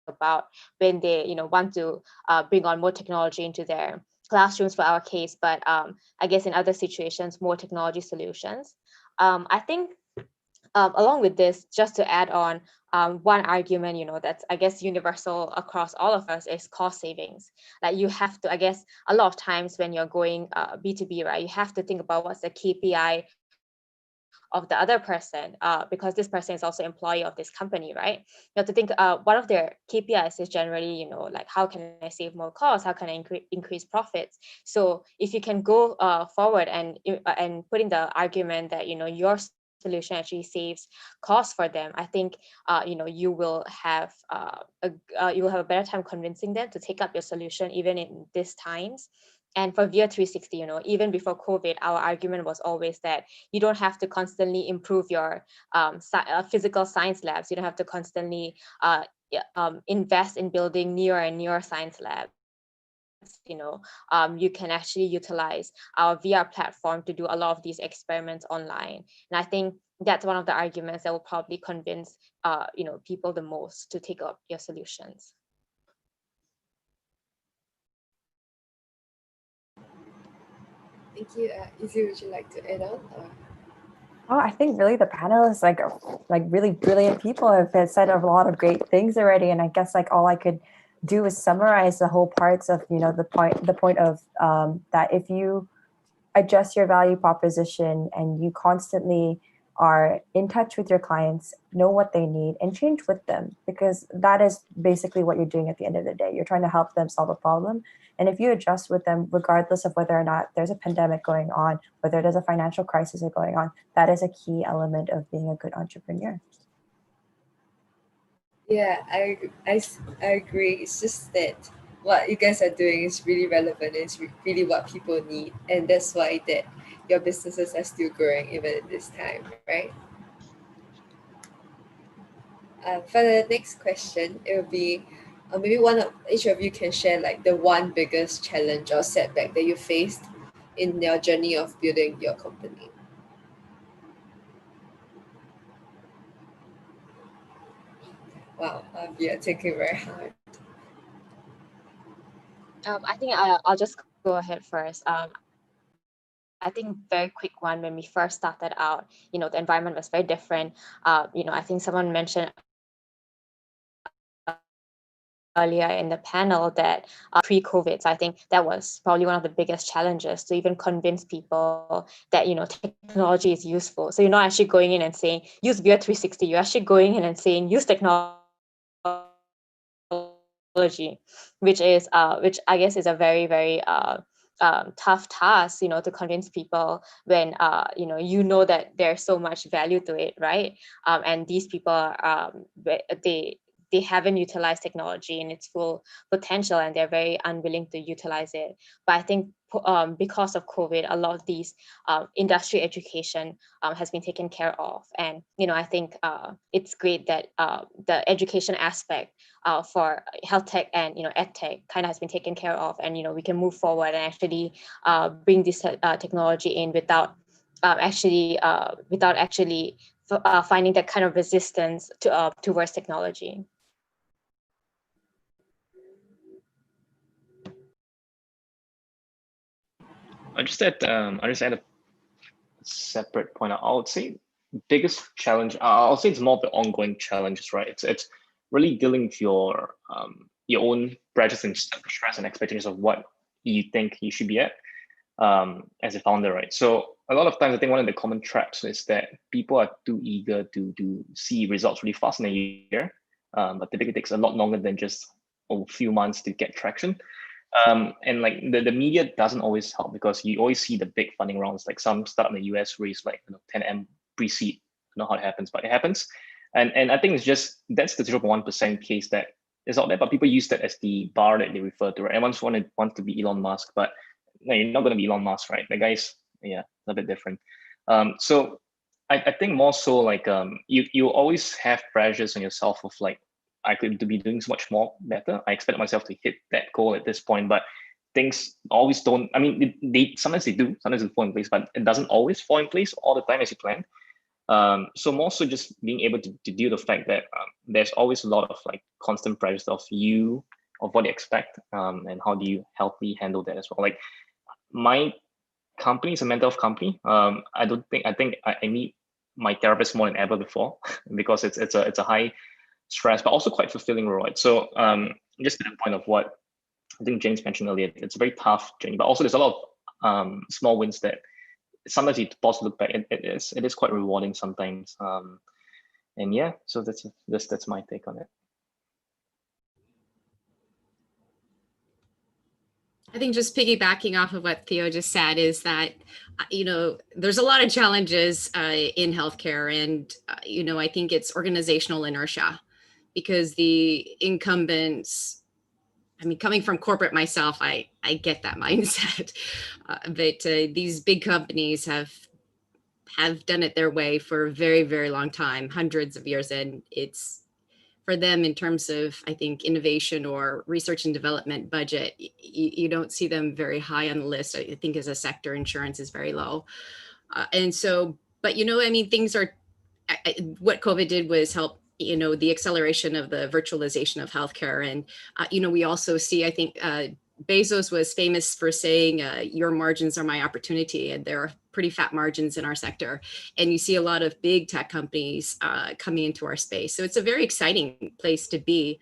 about when they want to bring on more technology into their classrooms, for our case, but I guess in other situations, more technology solutions. I think along with this, just to add on, one argument, that's, I guess, universal across all of us is cost savings. Like, you have to, I guess, a lot of times when you're going B2B, right, you have to think about what's the KPI of the other person, because this person is also employee of this company, right? You have to think one of their KPIs is generally, like, how can I save more costs? How can I increase profits? So if you can go forward and put in the argument that, your solution actually saves costs for them, I think you will have a better time convincing them to take up your solution even in these times. And for VIA 360, even before COVID, our argument was always that you don't have to constantly improve your physical science labs. You don't have to constantly invest in building newer and newer science labs. You can actually utilize our VR platform to do a lot of these experiments online. And I think that's one of the arguments that will probably convince people the most to take up your solutions. Thank you. Izzy, would you like to add on? Oh, I think really the panelists, like really brilliant people, have said a lot of great things already. And I guess all I could do is summarize the whole parts of, the point of that if you adjust your value proposition and you constantly are in touch with your clients, know what they need and change with them, because that is basically what you're doing at the end of the day. You're trying to help them solve a problem. And if you adjust with them, regardless of whether or not there's a pandemic going on, whether there's a financial crisis going on, that is a key element of being a good entrepreneur. Yeah, I agree. It's just that what you guys are doing is really relevant. It's really what people need, and that's why that your businesses are still growing even at this time, right? For the next question, it will be maybe one of each of you can share like the one biggest challenge or setback that you faced in your journey of building your company. Wow, you're thinking very hard. I think I'll just go ahead first. I think very quick one, when we first started out, the environment was very different. I think someone mentioned earlier in the panel that pre-COVID, so I think that was probably one of the biggest challenges, to even convince people that technology is useful. So you're not actually going in and saying use Veer 360. You're actually going in and saying use technology, which I guess is a very, very tough task, to convince people when that there's so much value to it, right? And these people they haven't utilized technology in its full potential, and they're very unwilling to utilize it. But I think because of COVID, a lot of these industry education has been taken care of. And, I think it's great that the education aspect for health tech and, ed tech kind of has been taken care of. And, we can move forward and actually bring this technology in without actually finding that kind of resistance towards technology. I just add a separate point. I would say biggest challenge. I'll say it's more of the ongoing challenges, right? It's really dealing with your own pressures and stress and expectations of what you think you should be at as a founder, right? So a lot of times, I think one of the common traps is that people are too eager to see results really fast in a year, but typically it takes a lot longer than just a few months to get traction. And like the media doesn't always help, because you always see the big funding rounds, like some startup in the US raise like 10M pre-seed. I don't know how it happens, but it happens. And I think it's just that's the 0.1% case that is out there, but people use that as the bar that they refer to, right? Everyone wants to be Elon Musk, but no, you're not going to be Elon Musk, right? The guy's a bit different. So I think more so like you always have pressures on yourself of like, I could be doing so much more better. I expect myself to hit that goal at this point, but things always don't. I mean, they sometimes they do, sometimes they fall in place, but it doesn't always fall in place all the time as you planned. So more so just being able to deal with the fact that there's always a lot of like constant pressures of what you expect, and how do you healthily handle that as well. Like my company is a mental health company. I think I need my therapist more than ever before because it's a high stress, but also quite fulfilling role, right? So just to the point of what I think James mentioned earlier, it's a very tough journey, but also there's a lot of small wins that sometimes you pause to look back. It is quite rewarding sometimes. And yeah, so that's my take on it. I think just piggybacking off of what Theo just said is that, there's a lot of challenges in healthcare, and, I think it's organizational inertia, because the incumbents, coming from corporate myself, I get that mindset, but these big companies have done it their way for a very, very long time, hundreds of years, and it's for them in terms of, I think, innovation or research and development budget, you don't see them very high on the list. I think as a sector, insurance is very low. And so, but, things are, what COVID did was help, the acceleration of the virtualization of healthcare. And, we also see, I think, Bezos was famous for saying, your margins are my opportunity. And there are pretty fat margins in our sector. And you see a lot of big tech companies coming into our space. So it's a very exciting place to be.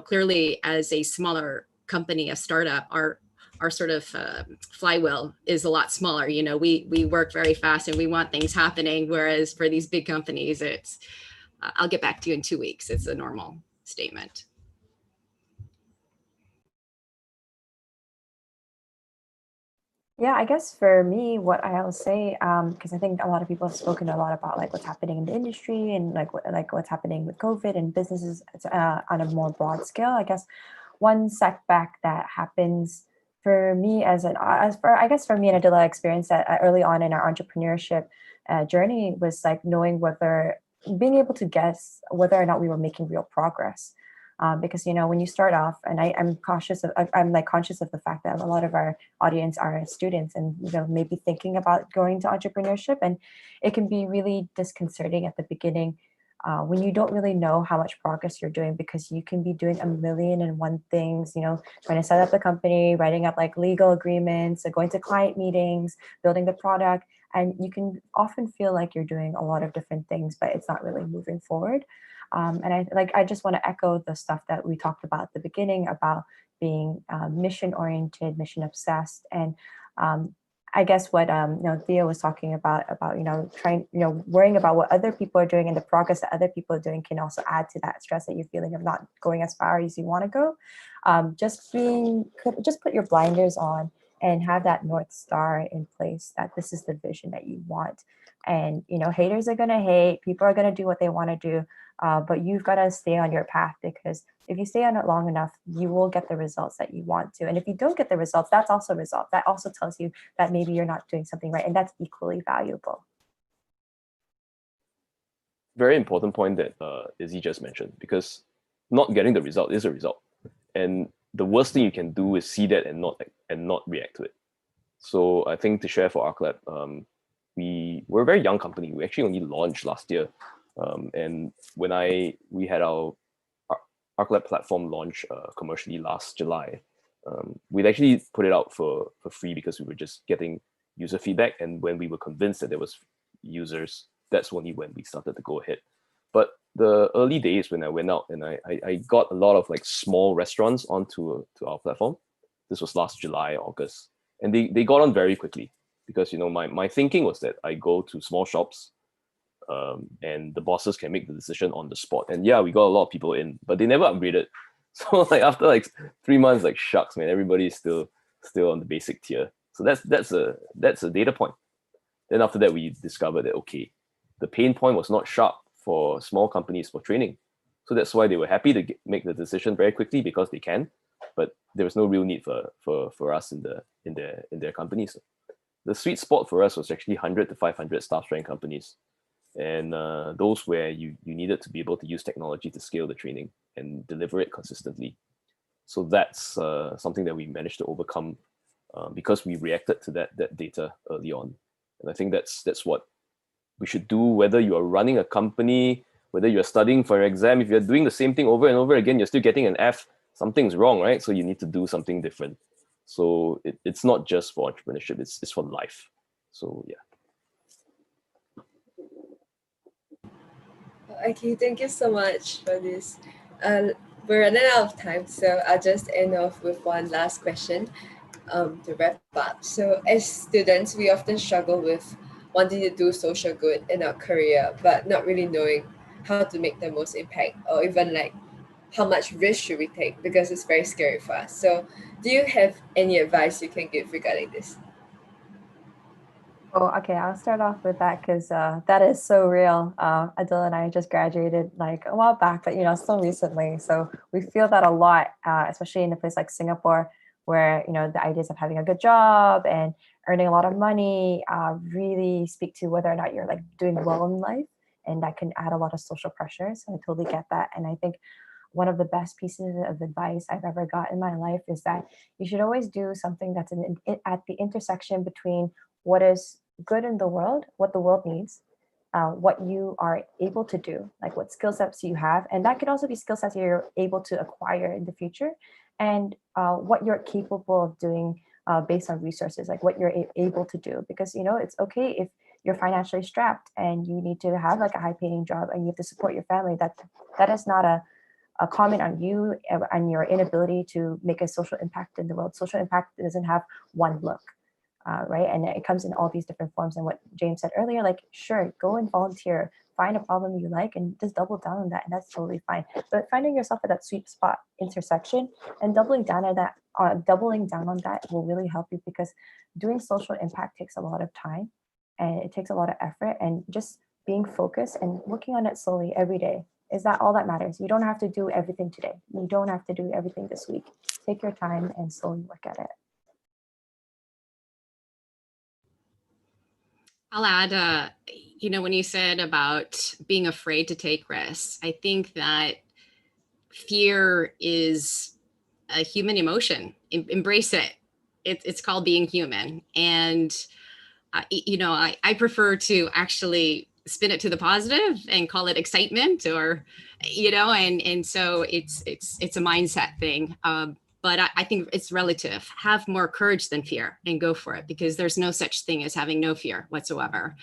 clearly as a smaller company, a startup, our sort of flywheel is a lot smaller. We work very fast and we want things happening. Whereas for these big companies, it's, I'll get back to you in 2 weeks. It's a normal statement. Yeah, I guess for me, what I'll say, because I think a lot of people have spoken a lot about like what's happening in the industry and like what's happening with COVID and businesses on a more broad scale. I guess one setback that happens for me I guess for me and Adila experienced that early on in our entrepreneurship journey was like knowing being able to guess whether or not we were making real progress. Because when you start off, and I'm conscious of the fact that a lot of our audience are students and maybe thinking about going to entrepreneurship, and it can be really disconcerting at the beginning when you don't really know how much progress you're doing, because you can be doing a million and one things, trying to set up the company, writing up like legal agreements, going to client meetings, building the product, and you can often feel like you're doing a lot of different things, but it's not really moving forward. And I just want to echo the stuff that we talked about at the beginning about being mission oriented, mission obsessed, and I guess what Theo was talking about trying worrying about what other people are doing and the progress that other people are doing can also add to that stress that you're feeling of not going as far as you want to go. Just put your blinders on and have that North Star in place, that this is the vision that you want. And haters are gonna hate, people are gonna do what they want to do. But you've got to stay on your path, because if you stay on it long enough, you will get the results that you want to. And if you don't get the results, that's also a result. That also tells you that maybe you're not doing something right. And that's equally valuable. Very important point that Izzy just mentioned, because not getting the result is a result. And the worst thing you can do is see that and not react to it. So I think to share for ArcLab, we're a very young company. We actually only launched last year. And when we had our ArcLab platform launch commercially last July, we'd actually put it out for free because we were just getting user feedback. And when we were convinced that there was users, that's only when we started to go ahead. But the early days when I went out and I got a lot of like small restaurants onto our platform. This was last July, August, and they got on very quickly, because my thinking was that I go to small shops. And the bosses can make the decision on the spot. And yeah, we got a lot of people in, but they never upgraded. So like after like 3 months, like shucks, man, everybody's still on the basic tier. So that's a data point. Then after that, we discovered that okay, the pain point was not sharp for small companies for training. So that's why they were happy to make the decision very quickly, because they can. But there was no real need for us in their companies. The sweet spot for us was actually 100 to 500 staff strength companies. And those where you needed to be able to use technology to scale the training and deliver it consistently. So that's something that we managed to overcome because we reacted to that data early on. And I think that's what we should do, whether you are running a company, whether you're studying for an exam. If you're doing the same thing over and over again, you're still getting an F, something's wrong, right? So you need to do something different. So it's not just for entrepreneurship, it's for life. So yeah. Okay, thank you so much for this. We're running out of time, so I'll just end off with one last question to wrap up. So as students, we often struggle with wanting to do social good in our career, but not really knowing how to make the most impact, or even like how much risk should we take, because it's very scary for us. So do you have any advice you can give regarding this? Oh, okay. I'll start off with that because that is so real. Adil and I just graduated like a while back, but still recently. So we feel that a lot, especially in a place like Singapore, where the ideas of having a good job and earning a lot of money really speak to whether or not you're like doing well in life, and that can add a lot of social pressure. So I totally get that, and I think one of the best pieces of advice I've ever got in my life is that you should always do something that's at the intersection between what is good in the world, what the world needs, what you are able to do, like what skill sets you have. And that could also be skill sets you're able to acquire in the future, and what you're capable of doing based on resources, like what you're able to do. Because, it's okay if you're financially strapped and you need to have like a high paying job and you have to support your family. That is not comment on you and your inability to make a social impact in the world. Social impact doesn't have one look. Right? And it comes in all these different forms. And what James said earlier, like, sure, go and volunteer, find a problem you like, and just double down on that. And that's totally fine. But finding yourself at that sweet spot intersection and doubling down on that will really help you, because doing social impact takes a lot of time and it takes a lot of effort, and just being focused and working on it slowly every day. Is that all that matters? You don't have to do everything today. You don't have to do everything this week. Take your time and slowly work at it. I'll add, when you said about being afraid to take risks, I think that fear is a human emotion. Embrace it. It's called being human. And, I prefer to actually spin it to the positive and call it excitement, or, and so it's a mindset thing. But I think it's relative. Have more courage than fear and go for it, because there's no such thing as having no fear whatsoever.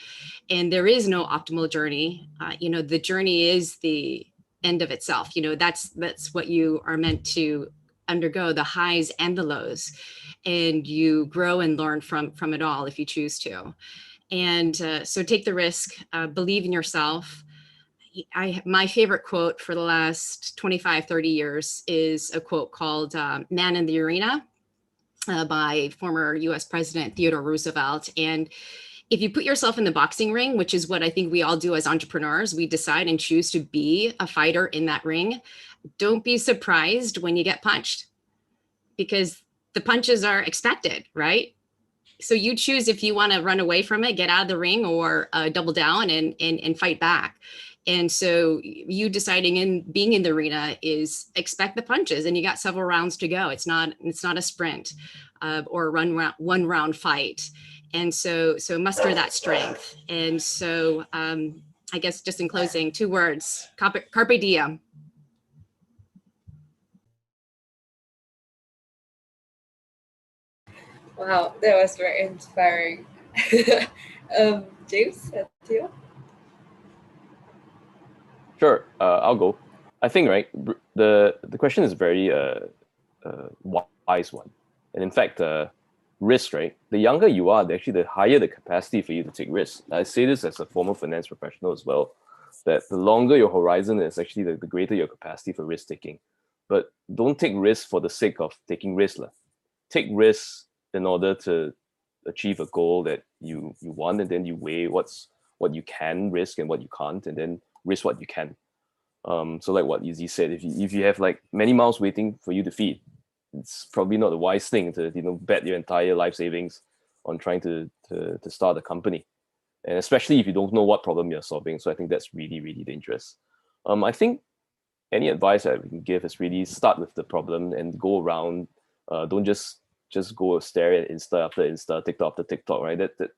And there is no optimal journey. The journey is the end of itself. That's what you are meant to undergo, the highs and the lows. And you grow and learn from it all if you choose to. And so take the risk, believe in yourself. My favorite quote for the last 25, 30 years is a quote called Man in the Arena by former US President Theodore Roosevelt. And if you put yourself in the boxing ring, which is what I think we all do as entrepreneurs, we decide and choose to be a fighter in that ring, don't be surprised when you get punched, because the punches are expected, right? So you choose if you want to run away from it, get out of the ring, or double down and fight back. And so you deciding in being in the arena is expect the punches, and you got several rounds to go. It's not a sprint or a one round fight. And so muster that strength. And so I guess just in closing, 2 words, carpe diem. Wow, that was very inspiring. James, Theo? Sure, I'll go. I think, right, the question is very wise one. And in fact, risk, right? The younger you are, actually the higher the capacity for you to take risks. I say this as a former finance professional as well, that the longer your horizon is, actually the greater your capacity for risk taking. But don't take risks for the sake of taking risks. Take risks in order to achieve a goal that you want, and then you weigh what you can risk and what you can't, and then risk what you can. So like what Izzy said, if you have like many mouths waiting for you to feed, it's probably not a wise thing to bet your entire life savings on trying to start a company, and especially if you don't know what problem you're solving. So I think that's really, really dangerous. I think any advice that we can give is really start with the problem and go around. Don't just go stare at Insta after Insta, TikTok after TikTok, right? That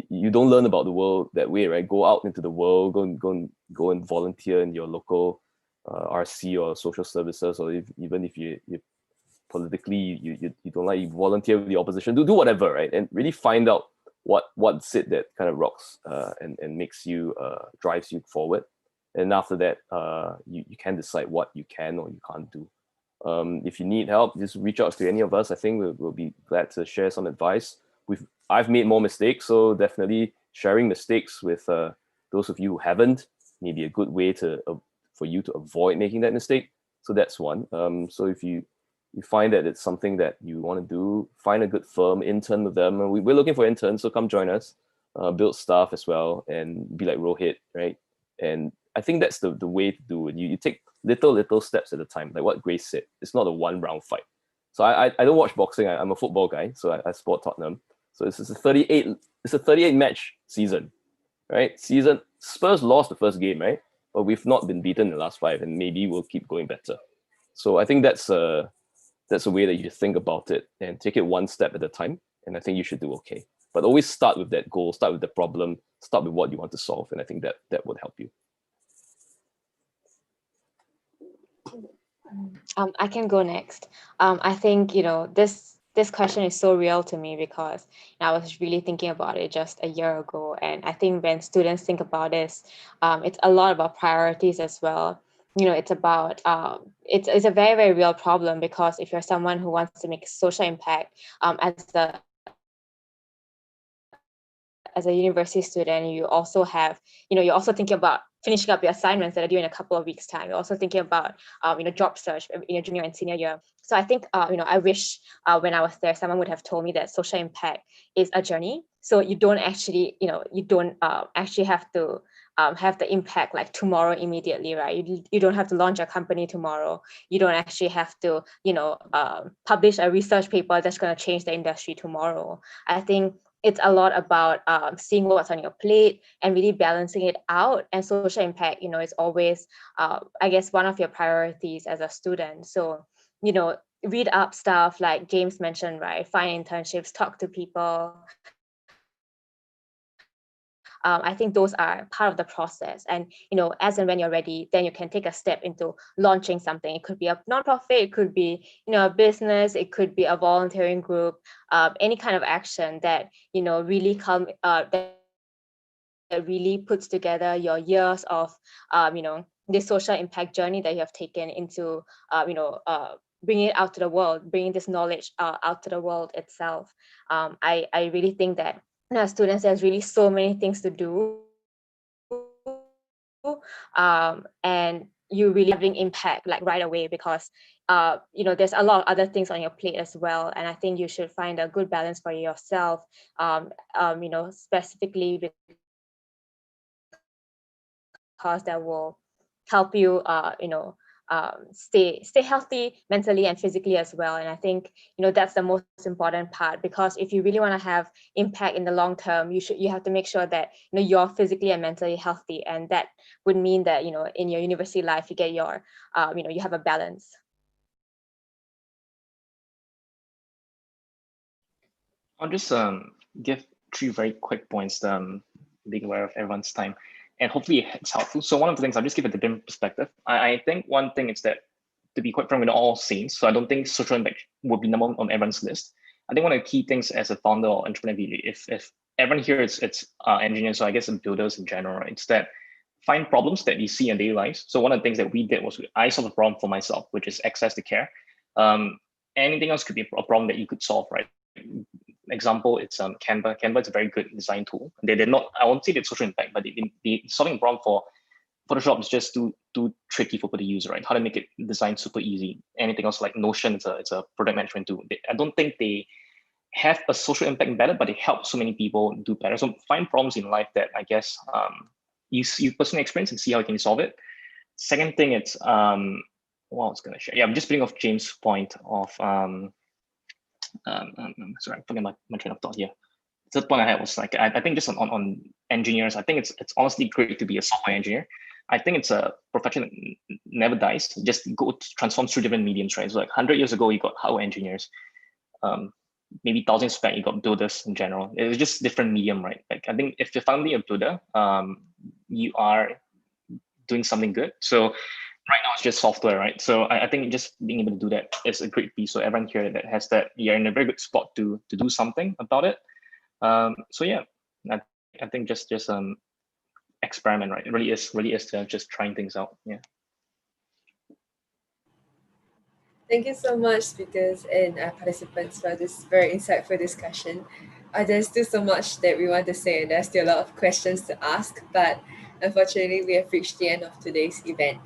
you don't learn about the world that way, right? Go out into the world, go and volunteer in your local RC or social services, or even if you politically you don't like, you volunteer with the opposition, do whatever, right? And really find out what's it that kind of rocks and makes you drives you forward. And after that, you can decide what you can or you can't do. If you need help, just reach out to any of us. I think we'll be glad to share some advice. I've made more mistakes, so definitely sharing mistakes with those of you who haven't may be a good way for you to avoid making that mistake. So that's one. So if you find that it's something that you want to do, find a good firm, intern with them. We're looking for interns, so come join us. Build staff as well, and be like Rohit, right? And I think that's the way to do it. You take little steps at a time, like what Grace said. It's not a one round fight. So I don't watch boxing. I'm a football guy, so I support Tottenham. So it's a 38 match season, right? Spurs lost the first game, right? But we've not been beaten in the last 5, and maybe we'll keep going better. So I think that's a way that you think about it and take it one step at a time. And I think you should do okay. But always start with that goal, start with the problem, start with what you want to solve. And I think that would help you. I can go next. I think, this question is so real to me, because I was really thinking about it just a year ago. And I think when students think about this, it's a lot about priorities as well. it's about it's a very, very real problem, because if you're someone who wants to make social impact as a university student, you also have, you're also thinking about finishing up your assignments that are due in a couple of weeks' time. You're also thinking about, job search in your junior and senior year. So I think, I wish when I was there, someone would have told me that social impact is a journey. So you don't actually, actually have to have the impact like tomorrow immediately, right? You don't have to launch a company tomorrow. You don't actually have to, publish a research paper that's going to change the industry tomorrow. I think it's a lot about seeing what's on your plate and really balancing it out. And social impact, is always, I guess, one of your priorities as a student. So, read up stuff like James mentioned, right? Find internships, talk to people. I think those are part of the process. And, as and when you're ready, then you can take a step into launching something. It could be a nonprofit, it could be, a business, it could be a volunteering group, any kind of action that, really that really puts together your years of, the social impact journey that you have taken into, bringing it out to the world, bringing this knowledge out to the world itself. I really think that students, there's really so many things to do, and you really having impact like right away, because there's a lot of other things on your plate as well. And I think you should find a good balance for yourself, specifically because that will help you stay healthy mentally and physically as well. And I think that's the most important part, because if you really want to have impact in the long term, you have to make sure that you're physically and mentally healthy, and that would mean that in your university life you get your you have a balance. I'll just give 3 very quick points, being aware of everyone's time, and hopefully it's helpful. So one of the things, I'll just give a different perspective. I think one thing is that, to be quite frank, we're all saints, so I don't think social impact would be number one on everyone's list. I think one of the key things as a founder or entrepreneur, if everyone here it's engineers, so I guess builders in general, right? It's that find problems that you see in daily lives. So one of the things that we did was I solved a problem for myself, which is access to care. Anything else could be a problem that you could solve, right? Example, it's Canva. Canva is a very good design tool. They're not, I won't say it's social impact, but they solving a problem for Photoshop is just too tricky for people to use, right? How to make it design super easy. Anything else like Notion, it's a product management tool. I don't think they have a social impact better, but they help so many people do better. So find problems in life that I guess you personally experience and see how you can solve it. Second thing, it's what I was gonna share. Yeah, I'm just bringing off James' point of sorry, I'm forgetting my train of thought here. The point I had was like, I think just on engineers, I think it's honestly great to be a software engineer. I think it's a profession that never dies. Just transforms through different mediums, right? So like 100 years ago, you got hardware engineers. Maybe thousands back, you got builders in general. It was just different medium, right? Like I think if you're finally a builder, you are doing something good. So right now it's just software, right? So I think just being able to do that is a great piece. So everyone here that has that, you're in a very good spot to do something about it. So yeah, I think just experiment, right? It really is just trying things out. Yeah. Thank you so much, speakers and participants, for this very insightful discussion. There's still so much that we want to say, and there's still a lot of questions to ask, but unfortunately, we have reached the end of today's event.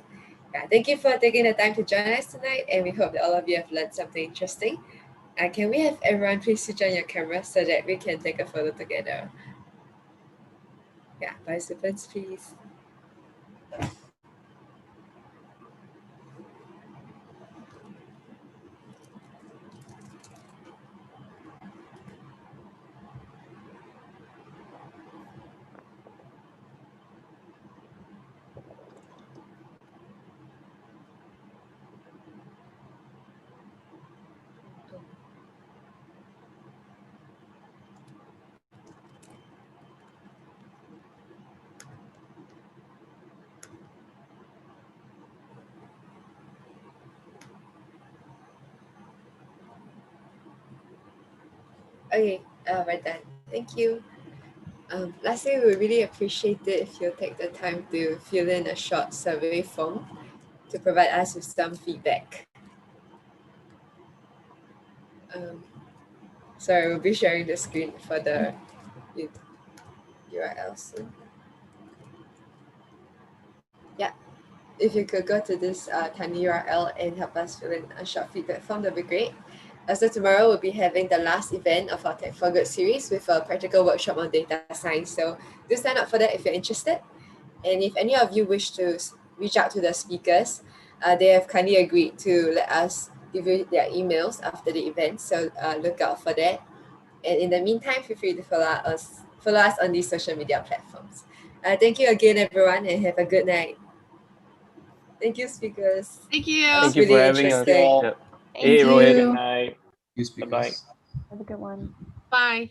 Yeah, thank you for taking the time to join us tonight, and we hope that all of you have learned something interesting. Can we have everyone please switch on your camera so that we can take a photo together? Yeah, participants, please. Okay, we're done. Thank you. Lastly, we would really appreciate it if you take the time to fill in a short survey form to provide us with some feedback. Sorry, we'll be sharing the screen for the URL soon. Yeah, if you could go to this tiny URL and help us fill in a short feedback form, that'd be great. So tomorrow we'll be having the last event of our Tech for Good series with a practical workshop on data science. So do sign up for that if you're interested. And if any of you wish to reach out to the speakers, they have kindly agreed to let us give you their emails after the event. So look out for that. And in the meantime, feel free to follow us on these social media platforms. Thank you again, everyone, and have a good night. Thank you, speakers. Thank you. Thank you for having us. interesting. Yep. Thank Hey, you. Rohit. Good night. You speakers. Bye-bye. Have a good one. Bye.